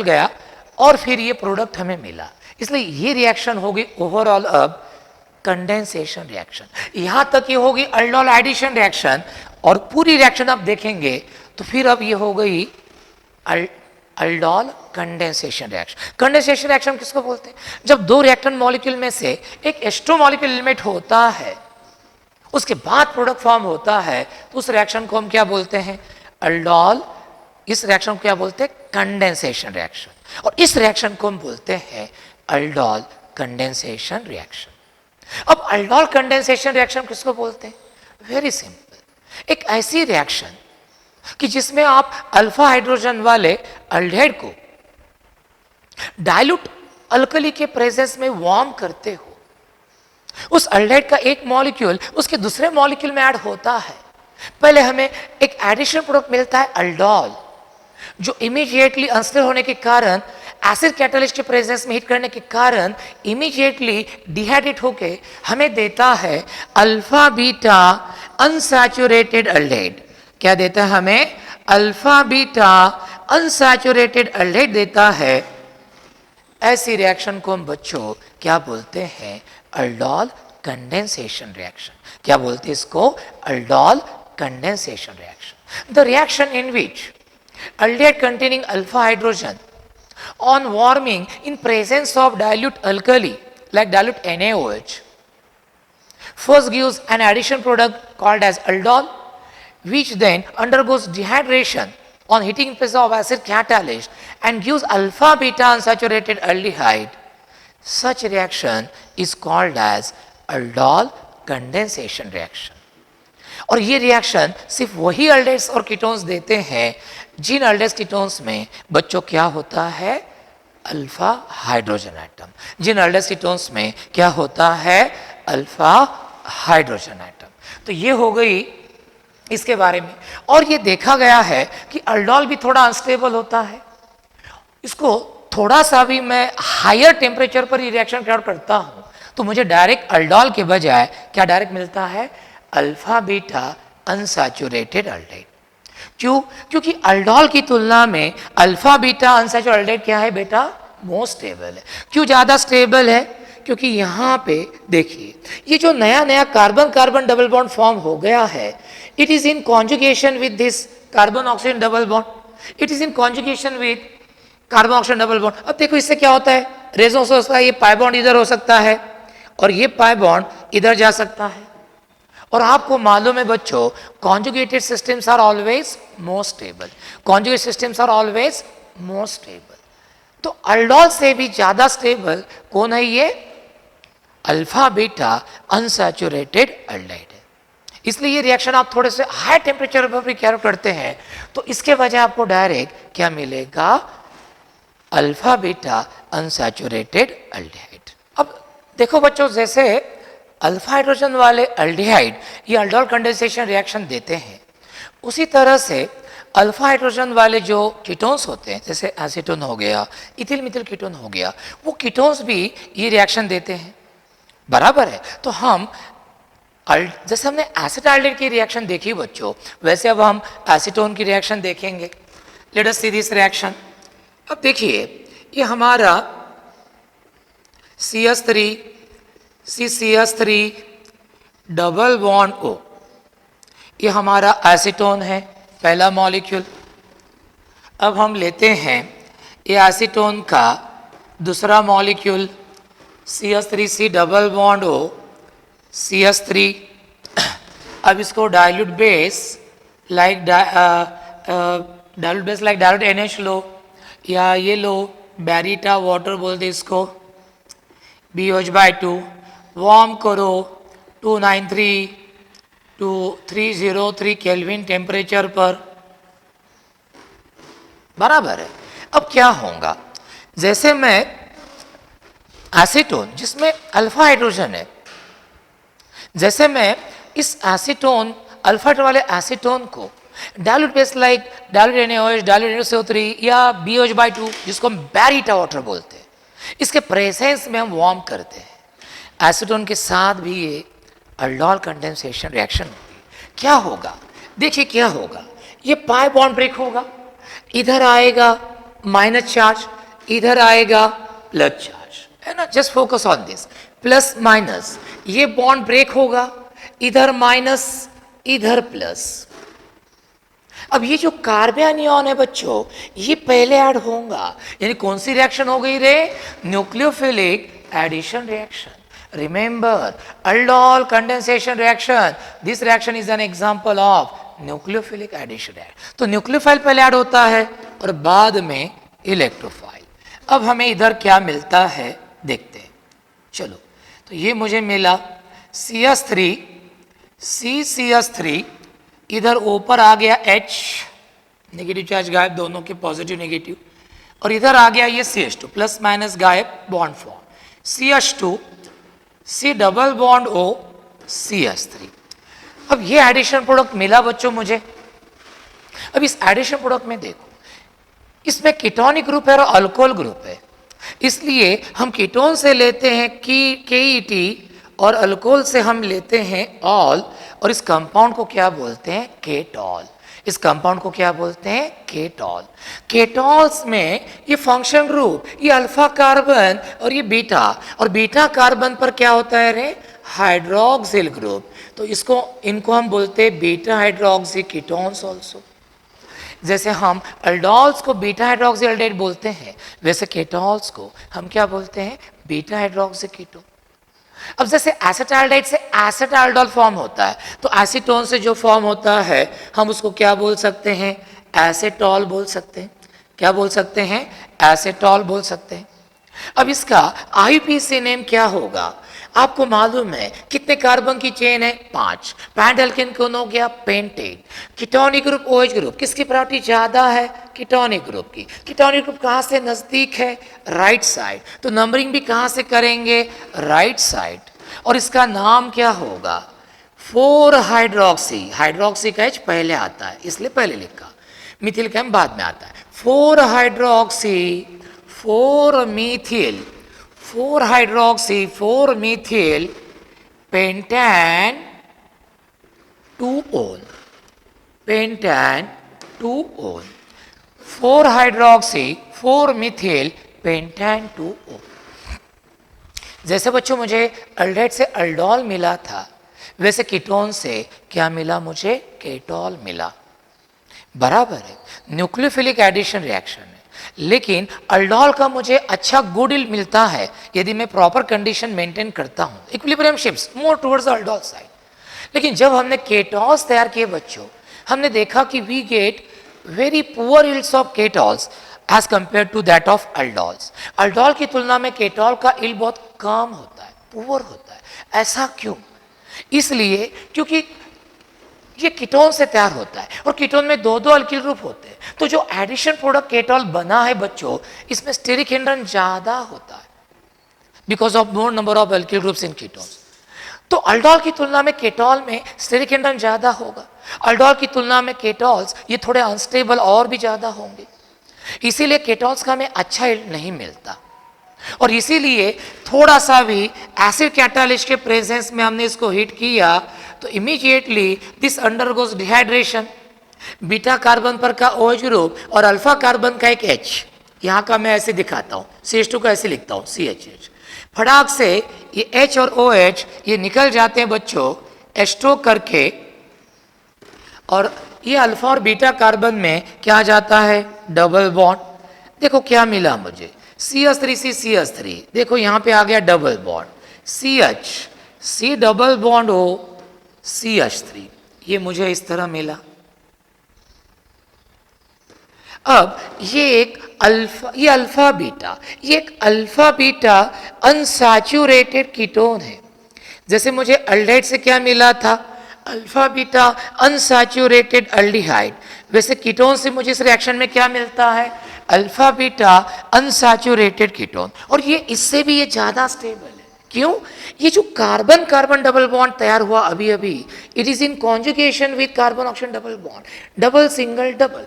गया और फिर ये प्रोडक्ट हमें मिला, इसलिए ये रिएक्शन होगी ओवरऑल अब कंडेंसेशन रिएक्शन। यहां तक ये होगी अल्डोल एडिशन रिएक्शन, और पूरी रिएक्शन आप देखेंगे तो फिर अब ये हो गई aldol condensation reaction. Condensation reaction किसको बोलते हैं, जब दो रिएक्टेंट मॉलिक्यूल में से एक एस्टो मॉलिक्यूल एलिमिनेट होता है, उसके बाद प्रोडक्ट फॉर्म होता है, तो उस रिएक्शन को हम क्या बोलते हैं, अल्डोल। इस रिएक्शन को क्या बोलते हैं, कंडेंसेशन रिएक्शन, और इस रिएक्शन को हम बोलते हैं अल्डोल कंडेंसेशन रिएक्शन। अब अल्डोल कंडेंसेशन रिएक्शन किसको बोलते हैं, वेरी सिंपल, एक ऐसी रिएक्शन कि जिसमें आप अल्फा हाइड्रोजन वाले अल्डिहाइड को डाइल्यूट अल्कली के प्रेजेंस में वार्म करते हो, उस अल्डिहाइड का एक मॉलिक्यूल उसके दूसरे मॉलिक्यूल में ऐड होता है, पहले हमें एक एडिशन प्रोडक्ट मिलता है अल्डोल, जो इमीडिएटली अनस्टेबल होने के कारण एसिड कैटालिस्ट के प्रेजेंस में हीट करने के कारण इमीडिएटली डिहाइड्रेट होके हमें देता है अल्फा बीटा अनसैचुरेटेड अल्डिहाइड। क्या देता है हमें, अल्फा बीटा अनसैचुरेटेड अल्डिहाइड देता है। ऐसी रिएक्शन को हम बच्चों क्या बोलते हैं, अल्डोल कंडेंसेशन रिएक्शन। क्या बोलते हैं इसको, aldol condensation reaction. The reaction in which aldehyde containing alpha hydrogen on warming in presence of dilute alkali like dilute NaOH first gives an addition product called as aldol, which then undergoes dehydration on heating in presence of acid catalyst and gives alpha beta unsaturated aldehyde. Such reaction is called as aldol condensation reaction. और ये reaction सिर्फ वही अल्डेहाइड्स और ketones देते हैं जिन अल्डेहाइड्स ketones में बच्चों क्या होता है, अल्फा हाइड्रोजन एटम। जिन अल्डेहाइड्स कीटोन्स में क्या होता है, अल्फा हाइड्रोजन एटम। तो ये हो गई इसके बारे में। और ये देखा गया है कि अल्डोल भी थोड़ा अनस्टेबल होता है, इसको थोड़ा सा भी मैं हायर टेम्परेचर पर ये रिएक्शन क्रिएट करता हूं तो मुझे डायरेक्ट अल्डोल के बजाय क्या डायरेक्ट मिलता है, अल्फा बीटा अनसैचुरेटेड अल्डिहाइड। क्यों, क्योंकि अल्डोल की तुलना में अल्फा बीटा अनसैचुरेटेड अल्डिहाइड क्या है बेटा, मोर स्टेबल है। क्यों ज्यादा स्टेबल है, क्योंकि यहां पे देखिए ये जो नया नया carbon carbon double bond form हो गया है, it is in conjugation with this carbon oxygen double bond, it is in conjugation with carbon oxygen double bond. अब देखो इससे क्या होता है, रेजोनेंस हो सकता है, ये पाई बॉन्ड इधर हो सकता है और ये पाई बॉन्ड इधर जा सकता है। और आपको मालूम है बच्चों, conjugated systems are always more stable, conjugated systems are always more stable. तो अल्डोल से भी ज्यादा स्टेबल कौन है, ये अल्फा बीटा अनसैचुरेटेड अल्डिहाइड है। इसलिए ये रिएक्शन आप थोड़े से हाई टेम्परेचर पर भी कैरी करते हैं तो इसके वजह आपको डायरेक्ट क्या मिलेगा, अल्फा बीटा अनसैचुरेटेड अल्डिहाइड। अब देखो बच्चों, जैसे अल्फा हाइड्रोजन वाले अल्डिहाइड ये अल्डोल कंडेंसेशन रिएक्शन देते हैं, उसी तरह से अल्फा हाइड्रोजन वाले जो कीटोन्स होते हैं, जैसे एसीटोन हो गया, इथिल मिथिल कीटोन हो गया, वो कीटोन्स भी ये रिएक्शन देते हैं। बराबर है। तो हम जैसे हमने एसिटाल्डेट की रिएक्शन देखी बच्चों, वैसे अब हम एसीटोन की रिएक्शन देखेंगे। Let us see this reaction. अब देखिए, ये हमारा CH3 CCH3 double bond O, ये हमारा एसीटोन है, पहला मॉलिक्यूल। अब हम लेते हैं ये एसीटोन का दूसरा molecule CH3C double bond O CH3। अब इसको dilute base like dilute NH लो, या ये लो बैरिटा वाटर बोलते इसको, BOH/2, वार्म करो 293 to 303 केल्विन टेम्परेचर पर। बराबर है। अब क्या होगा, जैसे मैं एसीटोन जिसमें अल्फा हाइड्रोजन है, जैसे मैं इस एसीटोन अल्फा वाले एसीटोन को dilute base like dilute NaOH, dilute NaCO3 या BOH/2 जिसको हम बैरिटा वाटर बोलते हैं, इसके प्रेजेंस में हम वार्म करते हैं। एसीटोन के साथ भी ये अल्डोल कंडेंसेशन रिएक्शन होगी। क्या होगा, देखिए क्या होगा, ये पाई बॉन्ड ब्रेक होगा, इधर आएगा माइनस चार्ज, इधर आएगा प्लस चार्ज, है ना। Just focus on this, plus minus, ये बॉन्ड ब्रेक होगा, इधर माइनस इधर प्लस। अब ये जो कार्बोनियन है बच्चों, ये पहले ऐड होगा, यानी कौन सी रिएक्शन हो गई रे, nucleophilic addition reaction. Remember, aldol condensation reaction, this reaction is an example of nucleophilic addition है। तो न्यूक्लियोफाइल पहले ऐड होता है और बाद में इलेक्ट्रोफाइल। अब हमें इधर क्या मिलता है देखते हैं। चलो, तो ये मुझे मिला CH3 CCH3, इधर ऊपर आ गया H, नेगेटिव चार्ज गायब, दोनों के पॉजिटिव नेगेटिव, और इधर आ गया ये CH2 प्लस माइनस गायब, bond form CH2 C double bond O CH3। अब ये एडिशन प्रोडक्ट मिला बच्चों मुझे। अब इस एडिशन प्रोडक्ट में देखो, इसमें कीटोनिक ग्रुप है और अल्कोहल ग्रुप है, इसलिए हम कीटोन से लेते हैं KET और अल्कोहल से हम लेते हैं ऑल, और इस कंपाउंड को क्या बोलते हैं, केटॉल। इस कंपाउंड को क्या बोलते हैं, केटॉल। केटॉल्स में ये फंक्शन ग्रुप, ये अल्फा कार्बन और ये बीटा, और बीटा कार्बन पर क्या होता है रे, हाइड्रोक्सिल ग्रुप। तो इनको हम बोलते हैं बीटा हाइड्रोक्सी कीटोन्स ऑल्सो। जैसे हम अल्डोल्स को बीटा हाइड्रोक्सी एल्डेहाइड बोलते हैं, वैसे केटॉल्स को हम क्या बोलते हैं, बीटा हाइड्रोक्सी कीटोन। अब जैसे एसिटाल्डेहाइड से एसिटाल्डोल फॉर्म होता है, तो एसीटोन से जो फॉर्म होता है हम उसको क्या बोल सकते हैं, एसेटॉल बोल सकते हैं। क्या बोल सकते हैं, एसेटॉल बोल सकते हैं। अब इसका IUPAC नेम क्या होगा, आपको मालूम है कितने कार्बन की चेन है, 5। पैंट एल्केन कौन हो गया, pentane. Ketonic group OH group, किसकी प्रायोरिटी ज्यादा है, कीटोनिक ग्रुप की। कीटोनिक ग्रुप कहाँ से नजदीक है, राइट साइड, तो नंबरिंग भी कहाँ से करेंगे, राइट साइड। और इसका नाम क्या होगा, 4 हाइड्रोक्सी। हाइड्रोक्सी का H पहले आता है इसलिए पहले लिखा, मिथिल का M बाद में आता है। 4 hydroxy 4 methyl, 4 hydroxy 4 methyl pentane 2-ol, pentane 2-ol, 4 hydroxy 4 methyl pentane 2-ol। जैसे बच्चों मुझे अल्डेहाइड से अल्डोल मिला था, वैसे कीटोन से क्या मिला मुझे, केटॉल मिला। बराबर है, न्यूक्लियोफिलिक एडिशन रिएक्शन है, लेकिन अल्डोल का मुझे अच्छा गुड मिलता है यदि मैं प्रॉपर कंडीशन मेंटेन करता हूं, equilibrium shifts more towards the aldol side. लेकिन जब हमने केटॉल्स तैयार किए बच्चों, हमने देखा कि we get very poor yields of ketols as compare to that of aldols. Aldol की तुलना में केटॉल का यील्ड बहुत कम होता है, पुअर होता है। ऐसा क्यों, इसलिए क्योंकि ये कीटोन से तैयार होता है और कीटोन में दो दो अल्किल ग्रुप होते हैं। तो जो एडिशन प्रोडक्ट केटॉल बना है बच्चों, इसमें स्टेरिक हिंड्रेंस ज्यादा होता है because of more number of alkyl groups in ketones. तो अल्डोल की तुलना में केटॉल में स्टेरिक हिंड्रेंस ज्यादा होगा। अल्डोल की तुलना में केटॉल्स ये थोड़े अनस्टेबल और भी ज्यादा होंगे, इसीलिए केटॉल्स का हमें अच्छा यील्ड नहीं मिलता। और इसीलिए थोड़ा सा भी एसिड कैटालिस्ट के प्रेजेंस में हमने इसको हीट किया तो immediately this undergoes dehydration. Beta carbon पर का OH ग्रुप और अल्फा कार्बन का एक H, यहाँ का मैं ऐसे दिखाता हूँ, CH2 का ऐसे लिखता हूँ CHH। फटाक से ये H और OH ये निकल जाते हैं बच्चों एस्ट्रो करके, और ये अल्फा और बीटा कार्बन में क्या जाता है, डबल बॉन्ड। देखो क्या मिला मुझे, CH3 से CH3, देखो यहाँ पे आ गया double bond, CH C double bond O CH3, ये मुझे इस तरह मिला। अब ये एक अल्फा, ये अल्फा बीटा, ये एक अल्फा बीटा अनसैचुरेटेड कीटोन है। जैसे मुझे अल्डेहाइड से क्या मिला था, अल्फा बीटा अनसैचुरेटेड अल्डिहाइड, वैसे कीटोन से मुझे इस रिएक्शन में क्या मिलता है, अल्फा बीटा अनसैचुरेटेड कीटोन। और ये इससे भी ये ज्यादा स्टेबल है। क्यों, ये जो कार्बन कार्बन डबल बॉन्ड तैयार हुआ अभी अभी, it is in conjugation with carbon oxygen double bond, double single double,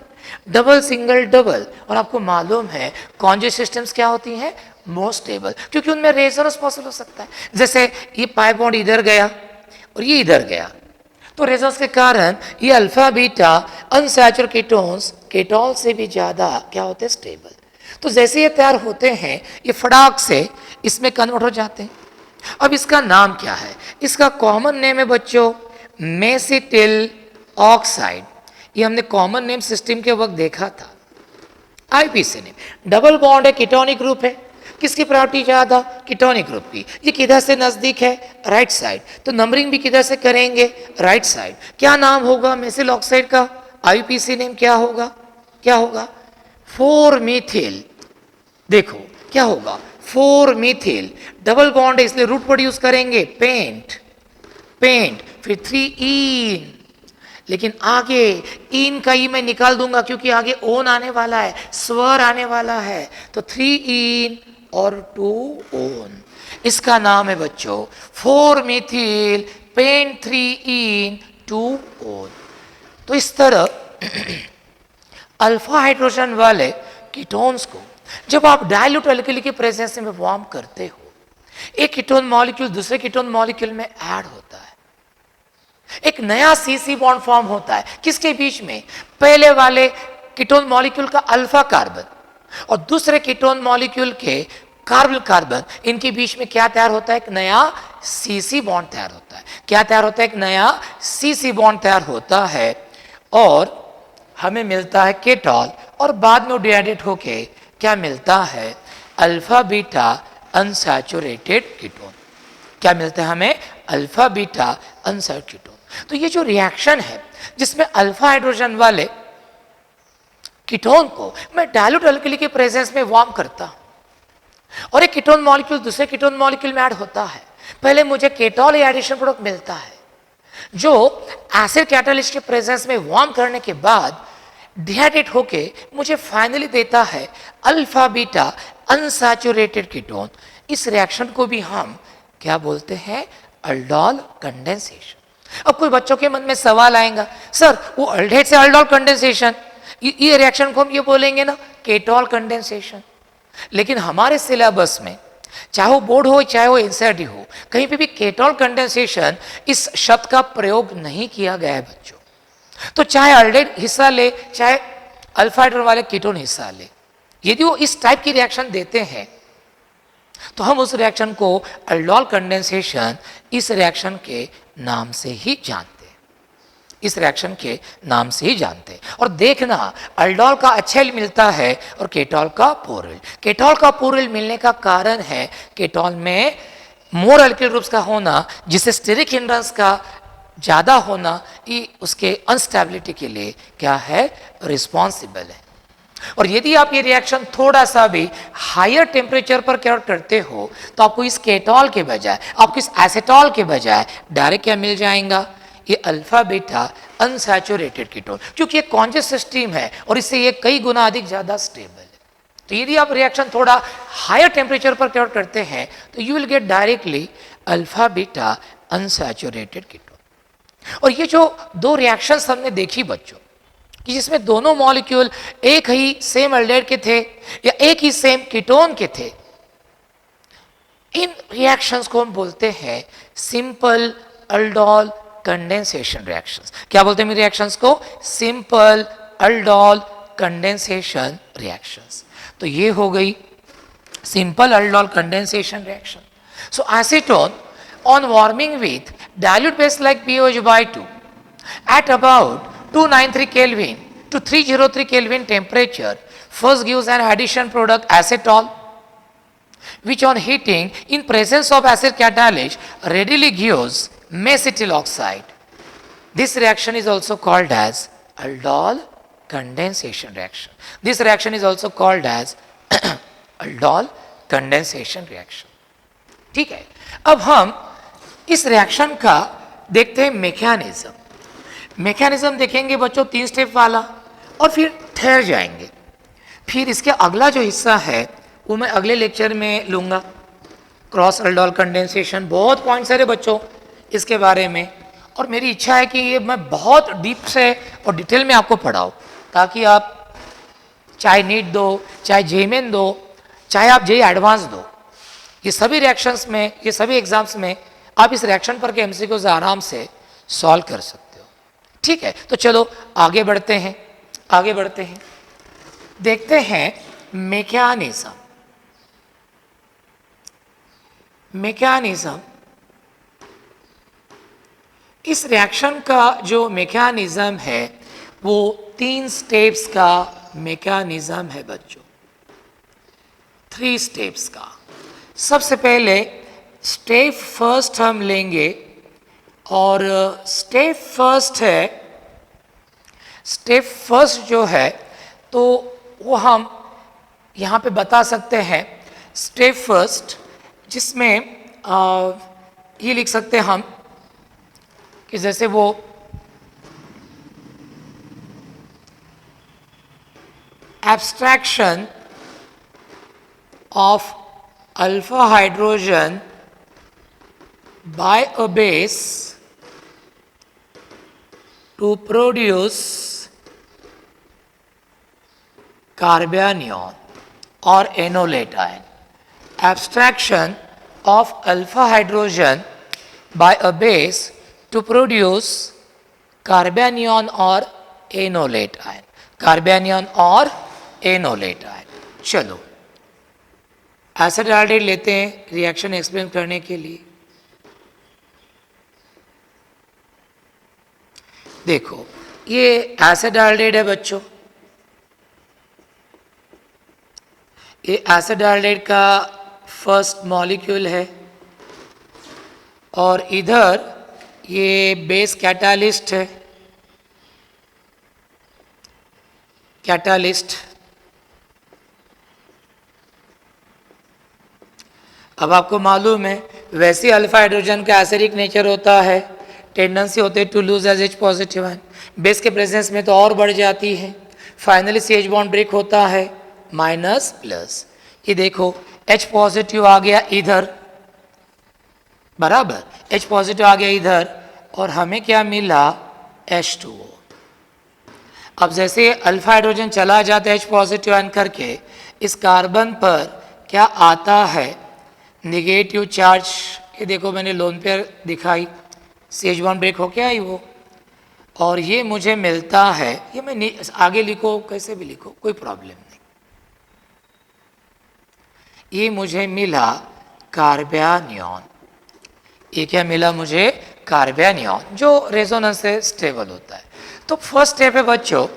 double single double. और आपको मालूम है कॉन्जुगेट सिस्टम्स क्या होती हैं, मोर स्टेबल, क्योंकि उनमें रेजोनेंस पॉसिबल हो सकता है। जैसे ये पाई बॉन्ड इधर गया और ये इधर गया, तो रेजोनेंस के कारण ये अल्फा बीटा अनसैचुरेटेड कीटोन्स केटॉल से भी ज्यादा क्या होते हैं, स्टेबल। तो जैसे ये तैयार होते हैं ये फटाक से इसमें कन्वर्ट हो जाते हैं। अब इसका नाम क्या है, इसका कॉमन नेम है बच्चों मेसिटिल ऑक्साइड। ये हमने कॉमन नेम सिस्टम के वक्त देखा था, आईपीसी नेम। डबल बॉन्ड है, कीटोनिक ग्रुप है, किसकी प्रायोरिटी ज्यादा, कीटोनिक ग्रुप की। ये किधर से नजदीक है, राइट साइड, तो नंबरिंग भी किधर से करेंगे, राइट साइड। क्या नाम होगा मेसिल ऑक्साइड का, आईपीसी नेम क्या होगा, क्या होगा, 4 मीथिल। देखो क्या होगा, 4 मीथिल, डबल बॉन्ड है इसलिए रूट वर्ड यूज करेंगे पेंट, पेंट, फिर 3 ईन, लेकिन आगे इन का ई मैं निकाल दूंगा क्योंकि आगे ओन आने वाला है, स्वर आने वाला है, तो 3 ईन और 2 ओन। इसका नाम है बच्चों 4 मीथिल पेंट 3 ईन 2 ओन। तो इस तरह अल्फा हाइड्रोजन वाले कीटोन्स को जब आप डाइल्यूट अल्कली के प्रेजेंस में वार्म करते हो, एक कीटोन मॉलिक्यूल दूसरे कीटोन मॉलिक्यूल में ऐड होता है, एक नया CC बॉन्ड फॉर्म होता है। किसके बीच में, पहले वाले कीटोन मॉलिक्यूल का अल्फा कार्बन और दूसरे कीटोन मॉलिक्यूल के कार्बन कार्बन, इनके बीच में क्या तैयार होता है, एक नया CC बॉन्ड तैयार होता है। क्या तैयार होता है, एक नया CC बॉन्ड तैयार होता है और हमें मिलता है केटॉल, और बाद में डिहाइड्रेट होके क्या मिलता है, अल्फा बीटा अनसैचुरेटेड कीटोन। क्या मिलता है हमें, अल्फा बीटा अनसैचुरेटेड कीटोन। तो ये जो रिएक्शन है जिसमें अल्फा हाइड्रोजन वाले कीटोन को मैं डाइल्यूट अल्कली के प्रेजेंस में वार्म करता हूं और एक कीटोन मॉलिक्यूल दूसरे कीटोन मॉलिक्यूल में ऐड होता है, पहले मुझे केटॉल या एडिशन प्रोडक्ट मिलता है जो एसिड कैटालिस्ट के प्रेजेंस में वार्म करने के बाद डिहाइड्रेट होके मुझे फाइनली देता है अल्फा बीटा अनसैचुरेटेड कीटोन। इस रिएक्शन को भी हम क्या बोलते हैं, अल्डोल कंडेंसेशन। अब कोई बच्चों के मन में सवाल आएगा, सर वो अल्डेहाइड से अल्डोल कंडेंसेशन, ये रिएक्शन को हम ये बोलेंगे ना केटॉल कंडेंसेशन। लेकिन हमारे सिलेबस में चाहे वो बोर्ड हो चाहे वो एनसीईआरटी हो, कहीं पे भी केटॉल कंडेंसेशन इस शब्द का प्रयोग नहीं किया गया है बच्चों। तो चाहे अल्डेहाइड हिस्सा ले चाहे अल्फा हाइड्रोजन वाले कीटोन हिस्सा ले, यदि वो इस टाइप की रिएक्शन देते हैं तो हम उस रिएक्शन को अल्डोल कंडेंसेशन इस रिएक्शन के नाम से ही जानते हैं, इस रिएक्शन के नाम से ही जानते हैं। और देखना अल्डोल का अच्छा मिलता है और केटॉल का पोरिल। केटॉल का पोरिल मिलने का कारण है केटॉल में मोर अल्किल ग्रुप्स का होना, जिससे स्टेरिक हिंड्रेंस का ज्यादा होना ये उसके अनस्टेबिलिटी के लिए क्या है, रिस्पॉन्सिबल है। और यदि आप ये रिएक्शन थोड़ा सा भी हायर टेम्परेचर पर कैरी करते हो तो आपको इस केटॉल के बजाय, आपको इस एसेटॉल के बजाय डायरेक्ट क्या मिल जाएगा, ये अल्फा बीटा अनसैचुरेटेड कीटोन, क्योंकि ये कॉन्शियस सिस्टम है और इससे ये कई गुना अधिक ज़्यादा स्टेबल है। तो यदि आप रिएक्शन थोड़ा हायर टेम्परेचर पर करते हैं तो you will get directly alpha beta unsaturated ketone. और ये जो दो रिएक्शंस हमने देखी बच्चों कि जिसमें दोनों मॉलिक्यूल एक ही सेम एल्डेहाइड के थे या एक ही सेम कीटोन के थे, इन रिएक्शंस को हम बोलते हैं सिंपल अल्डोल कंडेंसेशन रिएक्शंस। क्या बोलते हैं इन रिएक्शंस को? Simple aldol condensation reactions. तो ये हो गई simple aldol condensation reaction. So acetone on warming with dilute base like POH by 2 at about 293 Kelvin to 303 Kelvin temperature first gives an addition product acetol, which on heating in presence of acid catalyst readily gives acetyl oxide. This reaction is also called as aldol condensation reaction. This reaction is also called as aldol condensation reaction. ठीक है, अब हम इस reaction का देखते हैं mechanism देखेंगे बच्चों 3 स्टेप वाला, और फिर ठहर जाएंगे। फिर इसके अगला जो हिस्सा है वो मैं अगले लेक्चर में लूँगा। क्रॉस अल्डोल कंडेंसेशन, बहुत पॉइंट्स है बच्चों इसके बारे में, और मेरी इच्छा है कि ये मैं बहुत डीप से और डिटेल में आपको पढ़ाऊँ, ताकि आप चाहे नीट दो, चाहे जेईई दो, चाहे आप जेईई एडवांस दो, ये सभी रिएक्शंस में, ये सभी एग्जाम्स में आप इस रिएक्शन पर के एमसीक्यूज आराम से सॉल्व कर सकते हो। ठीक है, तो चलो आगे बढ़ते हैं, देखते हैं मैकेनिज्म। इस रिएक्शन का जो मैकेनिज्म है वो 3 स्टेप्स का मैकेनिज्म है बच्चों, 3 स्टेप्स का। सबसे पहले स्टेप फर्स्ट हम लेंगे, और स्टेप फर्स्ट जो है तो वो हम यहाँ पे बता सकते हैं स्टेप फर्स्ट, जिसमें ये लिख सकते हैं हम कि जैसे वो abstraction of alpha hydrogen by a base to produce carbanion or enolate ion. Abstraction of alpha hydrogen by a base to produce carbanion or enolate ion. चलो एसिड लेते हैं रिएक्शन एक्सप्लेन करने के लिए। देखो ये एसिड है बच्चों, ये एसिड का फर्स्ट मॉलिक्यूल है, और इधर ये बेस कैटालिस्ट है, अब आपको मालूम है वैसे अल्फा हाइड्रोजन का एसिडिक नेचर होता है, टेंडेंसी होती है to lose as H positive ion, base के प्रेजेंस में तो और बढ़ जाती है। फाइनली CH बॉन्ड ब्रेक होता है -+। ये देखो H पॉजिटिव आ गया इधर, बराबर H पॉजिटिव आ गया इधर, और हमें क्या मिला H2O। अब जैसे अल्फा हाइड्रोजन चला जाता है H पॉजिटिव आयन करके, इस कार्बन पर क्या आता है निगेटिव चार्ज। ये देखो मैंने लोन पेयर दिखाई, CH बॉन्ड ब्रेक हो क्या आई वो, और ये मुझे मिलता है, ये मैं आगे लिखो कैसे भी लिखो कोई प्रॉब्लम नहीं, ये मुझे मिला कार्बेनियन। ये क्या मिला मुझे? कार्बेनियन, जो रेजोनेंस से स्टेबल होता है। तो फर्स्ट स्टेप है बच्चों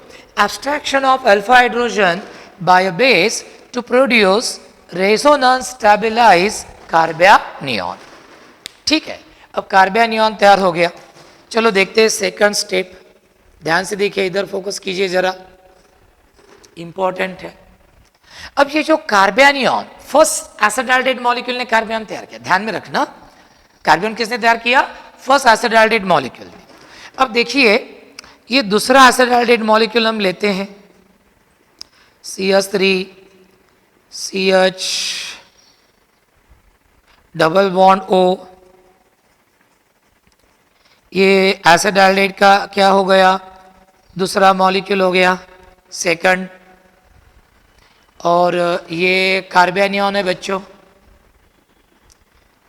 abstraction of alpha hydrogen by a base to produce resonance stabilize carbanion. ठीक है, अब कार्बेनियन तैयार हो गया। चलो देखते हैं सेकंड स्टेप, ध्यान से देखिए, इधर फोकस कीजिए जरा, इंपॉर्टेंट है। अब ये जो कार्बेनियन, फर्स्ट एसिडाल्डेट मॉलिक्यूल ने कार्बेनियन तैयार किया, ध्यान में रखना, कार्बेनियन किसने तैयार किया? फर्स्ट एसिडाल्डेट मॉलिक्यूल ने। अब देखिए ये दूसरा एसिटाल्डेट मॉलिक्यूल हम लेते हैं, CH3 CH double bond O। ये एसिटाल्डेट का क्या हो गया, दूसरा मॉलिक्यूल हो गया, सेकंड। और ये कार्बेनियन है बच्चों,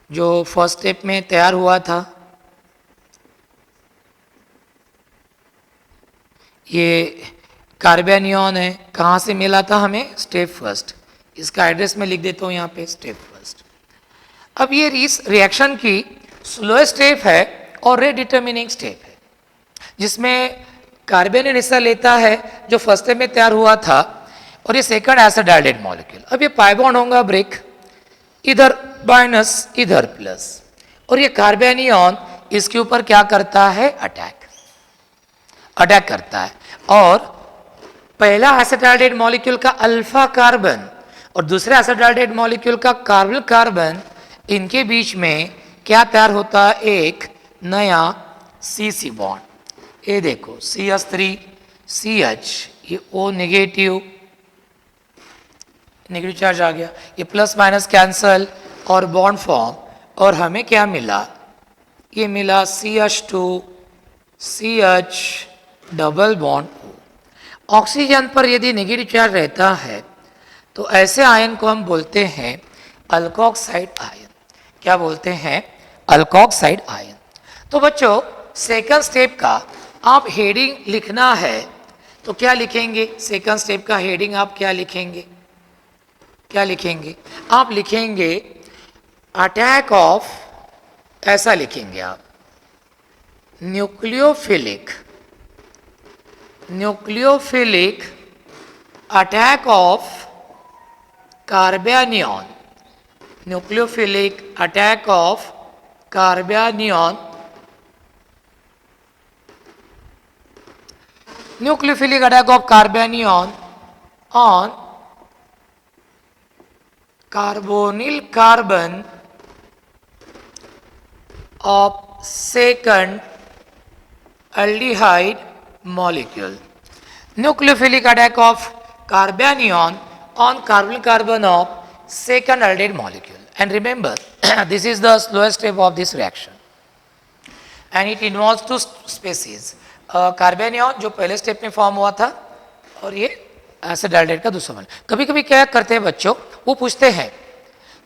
जो फर्स्ट स्टेप में तैयार हुआ था। ये कार्बेनियन है, कहाँ से मिला था हमें, स्टेप फर्स्ट। इसका एड्रेस मैं लिख देता हूँ यहाँ पे, स्टेप फर्स्ट। अब ये इस रिएक्शन की स्लोएस्ट स्टेप है और रेट डिटर्मिनिंग स्टेप है, जिसमें कार्बेनियन हिस्सा लेता है जो फर्स्ट स्टेप में तैयार हुआ था, और ये सेकंड एसिटाल्डेट मॉलिक्यूल। अब ये पाई बॉन्ड होगा ब्रेक, इधर माइनस इधर प्लस, और ये कार्बेनियन इसके ऊपर क्या करता है, अटैक करता है। और पहला एसिटाल्डेट मॉलिक्यूल का अल्फा कार्बन और दूसरे एसिटाल्डेट मॉलिक्यूल का कार्बन कार्बन, इनके बीच में क्या तैयार होता है, एक नया CC बॉन्ड। ये देखो CH3 CH, ये O नेगेटिव चार्ज आ गया, ये प्लस माइनस कैंसल और बॉन्ड फॉर्म, और हमें क्या मिला, ये मिला CH2 CH double bond O। Oxygen पर यदि नेगेटिव चार्ज रहता है तो ऐसे आयन को हम बोलते हैं अल्कोक्साइड आयन। क्या बोलते हैं, अल्कोक्साइड आयन। तो बच्चों सेकंड स्टेप का आप हेडिंग लिखना है तो क्या लिखेंगे, सेकंड स्टेप का हेडिंग आप क्या लिखेंगे, आप लिखेंगे अटैक ऑफ, ऐसा लिखेंगे आप, nucleophilic attack of carbanion, nucleophilic attack of carbanion, nucleophilic attack of carbanion on carbonyl carbon of second aldehyde molecule. Nucleophilic attack of carbanion on carbonyl carbon of second aldehyde molecule. And remember, this is the slowest step of this reaction, and it involves two species. कार्बेनियन जो पहले step में form हुआ था, और ये एसिटाल्डेट का दूसरा molecule. कभी कभी क्या करते हैं बच्चों, वो पूछते हैं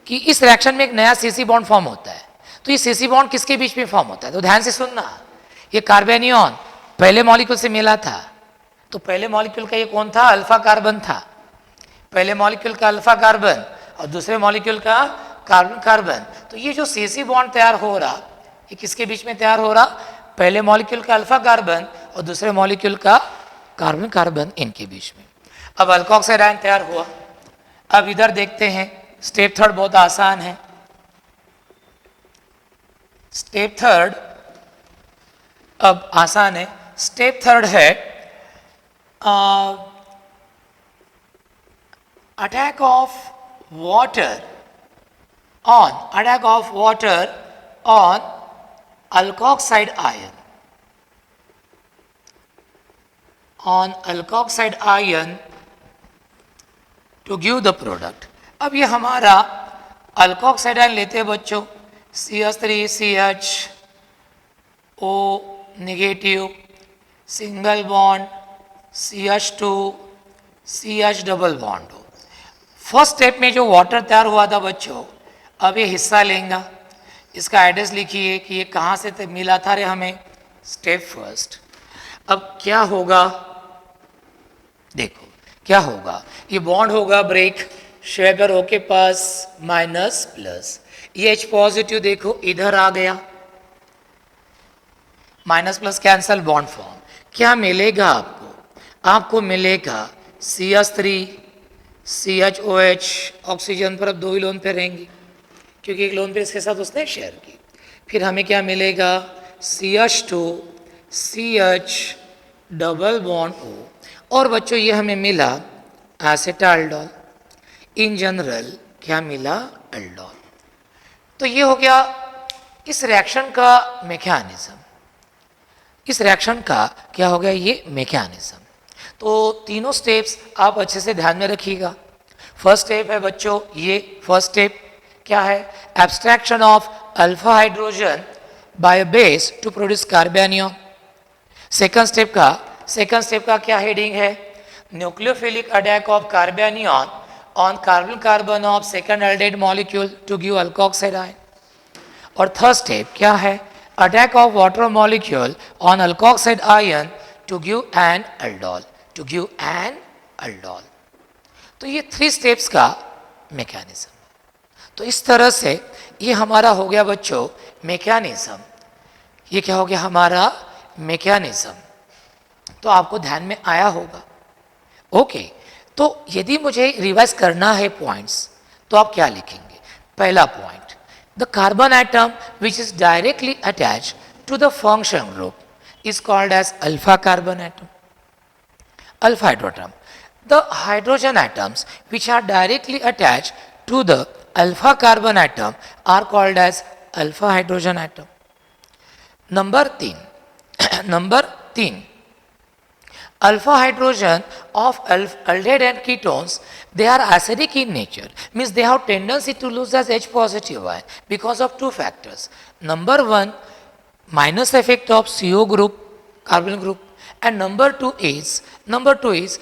कि इस रिएक्शन में एक नया CC बॉन्ड फॉर्म होता है, तो ये CC बॉन्ड किसके बीच में फॉर्म होता है, तो ध्यान से सुनना। ये कार्बेनियन पहले मॉलिक्यूल से मिला था, तो पहले मॉलिक्यूल का ये कौन था, अल्फा कार्बन था। पहले मॉलिक्यूल का अल्फा कार्बन और दूसरे मॉलिक्यूल का कार्बन कार्बन, तो ये जो CC बॉन्ड तैयार हो रहा, ये किसके बीच में तैयार हो रहा, पहले मॉलिक्यूल का अल्फा कार्बन और दूसरे मॉलिक्यूल का कार्बन कार्बन, इनके बीच में। अब अल्कोक्साइड आयन तैयार हुआ। अब इधर देखते हैं, स्टेप थर्ड बहुत आसान है। स्टेप थर्ड अब आसान है। स्टेप थर्ड है attack of water on alkoxide ion to give the product. अब ये हमारा अल्कोक्साइड आयन लेते हैं बच्चों, CH3 CH O negative, single bond CH2 CH double bond हो। फर्स्ट स्टेप में जो वाटर तैयार हुआ था बच्चों, अब ये हिस्सा लेंगे। इसका एड्रेस लिखिए कि ये कहाँ से मिला था रे हमें, स्टेप फर्स्ट। अब क्या होगा, देखो क्या होगा, ये बॉन्ड होगा ब्रेक, शेगर O के पास माइनस प्लस, ये H पॉजिटिव देखो इधर आ गया, minus plus cancel, bond form. क्या मिलेगा आपको, आपको मिलेगा CH3 CHOH, ऑक्सीजन पर अब दो ही लोन पे रहेंगी क्योंकि एक लोन पे इसके साथ उसने शेयर की। फिर हमें क्या मिलेगा, CH2 CH double bond O, और बच्चों ये हमें मिला एसिटाल्डोल। इन जनरल क्या मिला, अल्डोल। तो ये हो गया इस रिएक्शन का मैकेनिज्म। इस रिएक्शन का क्या हो गया, ये मैकेनिज्म। तो तीनों स्टेप्स आप अच्छे से ध्यान में रखिएगा। फर्स्ट स्टेप है बच्चों, ये फर्स्ट स्टेप क्या है, abstraction of alpha hydrogen by a base to produce carbanion. Second step का क्या हेडिंग है, nucleophilic attack of carbanion on carbon carbon of second aldehyde molecule to give alkoxide ion. और third step क्या है, attack of water molecule on alkoxide ion to give an aldol, to give an aldol. तो ये 3 steps का mechanism. तो इस तरह से ये हमारा हो गया बच्चों मैकेनिज्म। ये क्या हो गया हमारा मैकेनिज्म। तो आपको ध्यान में आया होगा। ओके, तो यदि मुझे रिवाइज करना है पॉइंट्स तो आप क्या लिखेंगे। पहला point, the carbon atom which is directly attached to the function group is called as alpha carbon atom, alpha हाइड्रोटम। The hydrogen atoms which are directly attached to the alpha carbon atom are called as alpha hydrogen atom. Number 3, alpha hydrogen of aldehyde and ketones, they are acidic in nature, means they have tendency to lose as H positive ion because of 2 factors. Number 1, minus effect of CO group, carbon group, and number 2 is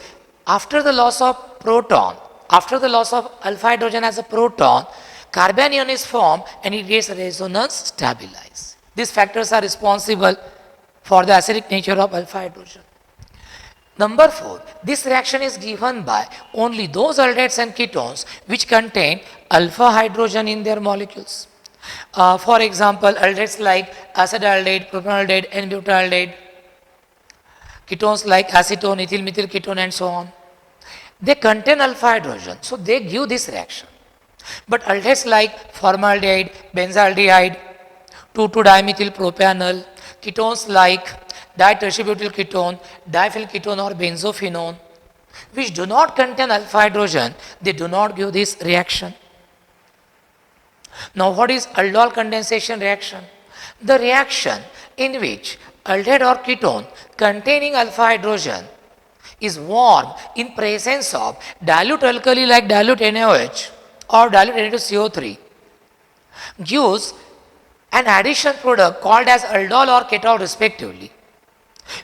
after the loss of proton, after the loss of alpha hydrogen as a proton, carbanion is formed and it gets resonance stabilized. These factors are responsible for the acidic nature of alpha hydrogen. Number 4, this reaction is given by only those aldehydes and ketones which contain alpha hydrogen in their molecules. For example, aldehydes like acetaldehyde, propanaldehyde, N-butylaldehyde, ketones like acetone, ethyl methyl ketone and so on. They contain alpha hydrogen, so they give this reaction. But aldehydes like formaldehyde, benzaldehyde, 2,2-dimethyl propanol, ketones like ditetrabutylbutyl ketone, diphenyl ketone or benzophenone, which do not contain alpha hydrogen, they do not give this reaction. Now what is aldol condensation reaction? The reaction in which aldehyde or ketone containing alpha hydrogen is warm in presence of dilute alkali like dilute NaOH or dilute Na2CO3 gives an addition product called as aldol or ketol respectively,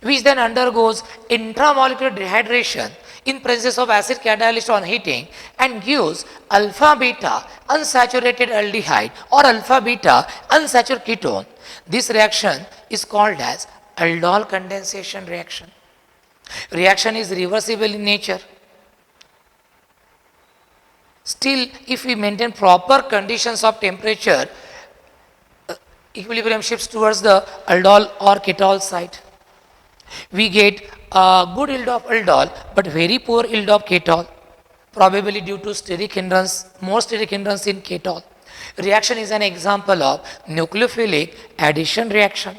which then undergoes intramolecular dehydration in presence of acid catalyst on heating and gives alpha beta unsaturated aldehyde or alpha beta unsaturated ketone. This reaction is called as aldol condensation reaction. Reaction is reversible in nature. Still, if we maintain proper conditions of temperature, equilibrium shifts towards the aldol or ketol side. We get a good yield of aldol but very poor yield of ketol, probably due to steric hindrance, more steric hindrance in ketol. Reaction is an example of nucleophilic addition reaction.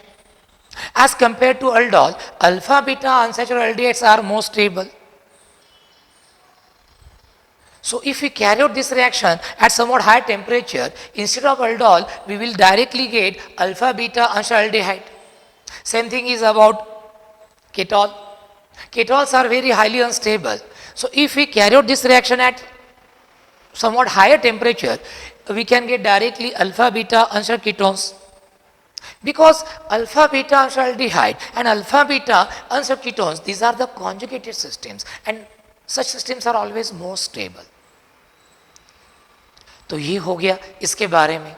As compared to aldol, alpha beta unsaturated aldehydes are more stable. So if we carry out this reaction at somewhat high temperature, instead of aldol, we will directly get alpha beta unsaturated aldehyde. Same thing is about ketol. Ketols are very highly unstable. So if we carry out this reaction at somewhat higher temperature, we can get directly alpha beta unsaturated ketones. Because alpha beta unsaturated and alpha beta unsaturated ketones, these are the conjugated systems and such systems are always more stable. तो ये हो गया इसके बारे में।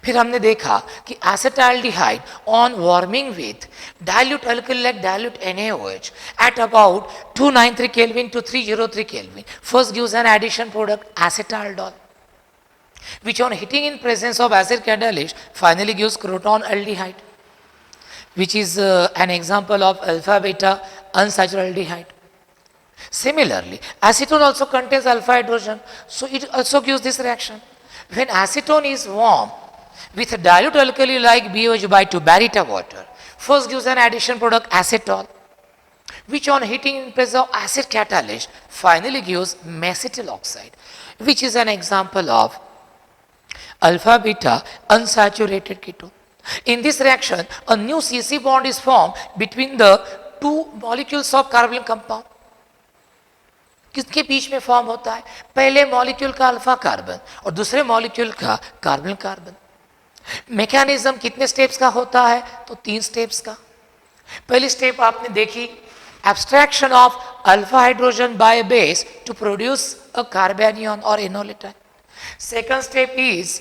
फिर हमने देखा कि acetaldehyde on warming with dilute alkali like dilute NaOH at about 293 Kelvin to 303 Kelvin first gives an addition product acetaldol, which on heating in presence of acid catalyst finally gives croton aldehyde, which is an example of alpha beta unsaturated aldehyde. Similarly, acetone also contains alpha hydrogen, so it also gives this reaction. When acetone is warm with a dilute alkali like BOH by 2 baryta water, first gives an addition product acetol, which on heating in presence of acid catalyst finally gives macetyl oxide, which is an example of alpha beta unsaturated ketone. In this reaction, a new CC bond is formed between the two molecules of carbonyl compound. किसके बीच में form होता है? पहले molecule का alpha carbon और दूसरे molecule का carbon carbon. Mechanism कितने स्टेप्स का होता है? तो 3 स्टेप्स का। पहली स्टेप आपने देखी, abstraction of alpha hydrogen by base to produce a carbanion और enolate ion. Second step is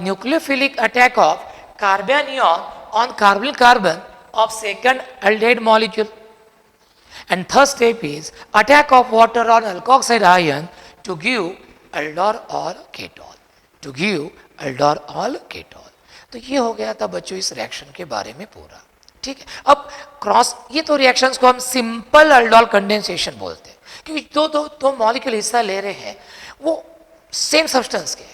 nucleophilic attack of carbanion on carbonyl carbon of second aldehyde molecule. And third step is attack of water on alkoxide ion to give aldol or ketol. To give aldol or ketol. तो ये हो गया था बच्चों इस reaction के बारे में पूरा। ठीक है, अब क्रॉस, ये तो रिएक्शंस को हम सिंपल अल्डोल कंडेंसेशन बोलते हैं, क्योंकि दो मॉलिक्यूल हिस्सा ले रहे हैं वो सेम सब्सटेंस के,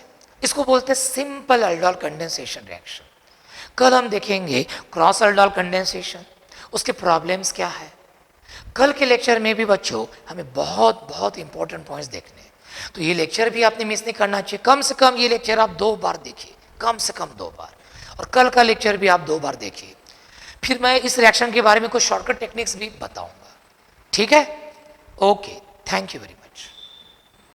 इसको बोलते हैं सिंपल अल्डोल कंडेंसेशन रिएक्शन। कल हम देखेंगे क्रॉस अल्डोल कंडेंसेशन, उसके प्रॉब्लम्स क्या है। कल के लेक्चर में भी बच्चों हमें बहुत इंपॉर्टेंट पॉइंट्स देखने हैं, तो ये लेक्चर भी आपने मिस नहीं करना चाहिए। कम से कम ये लेक्चर आप 2 बार देखिए, कम से कम 2 बार, और कल का लेक्चर भी आप 2 बार देखिए। फिर मैं इस रिएक्शन के बारे में कुछ शॉर्टकट टेक्निक्स भी बताऊंगा। ठीक है, okay, thank you very much.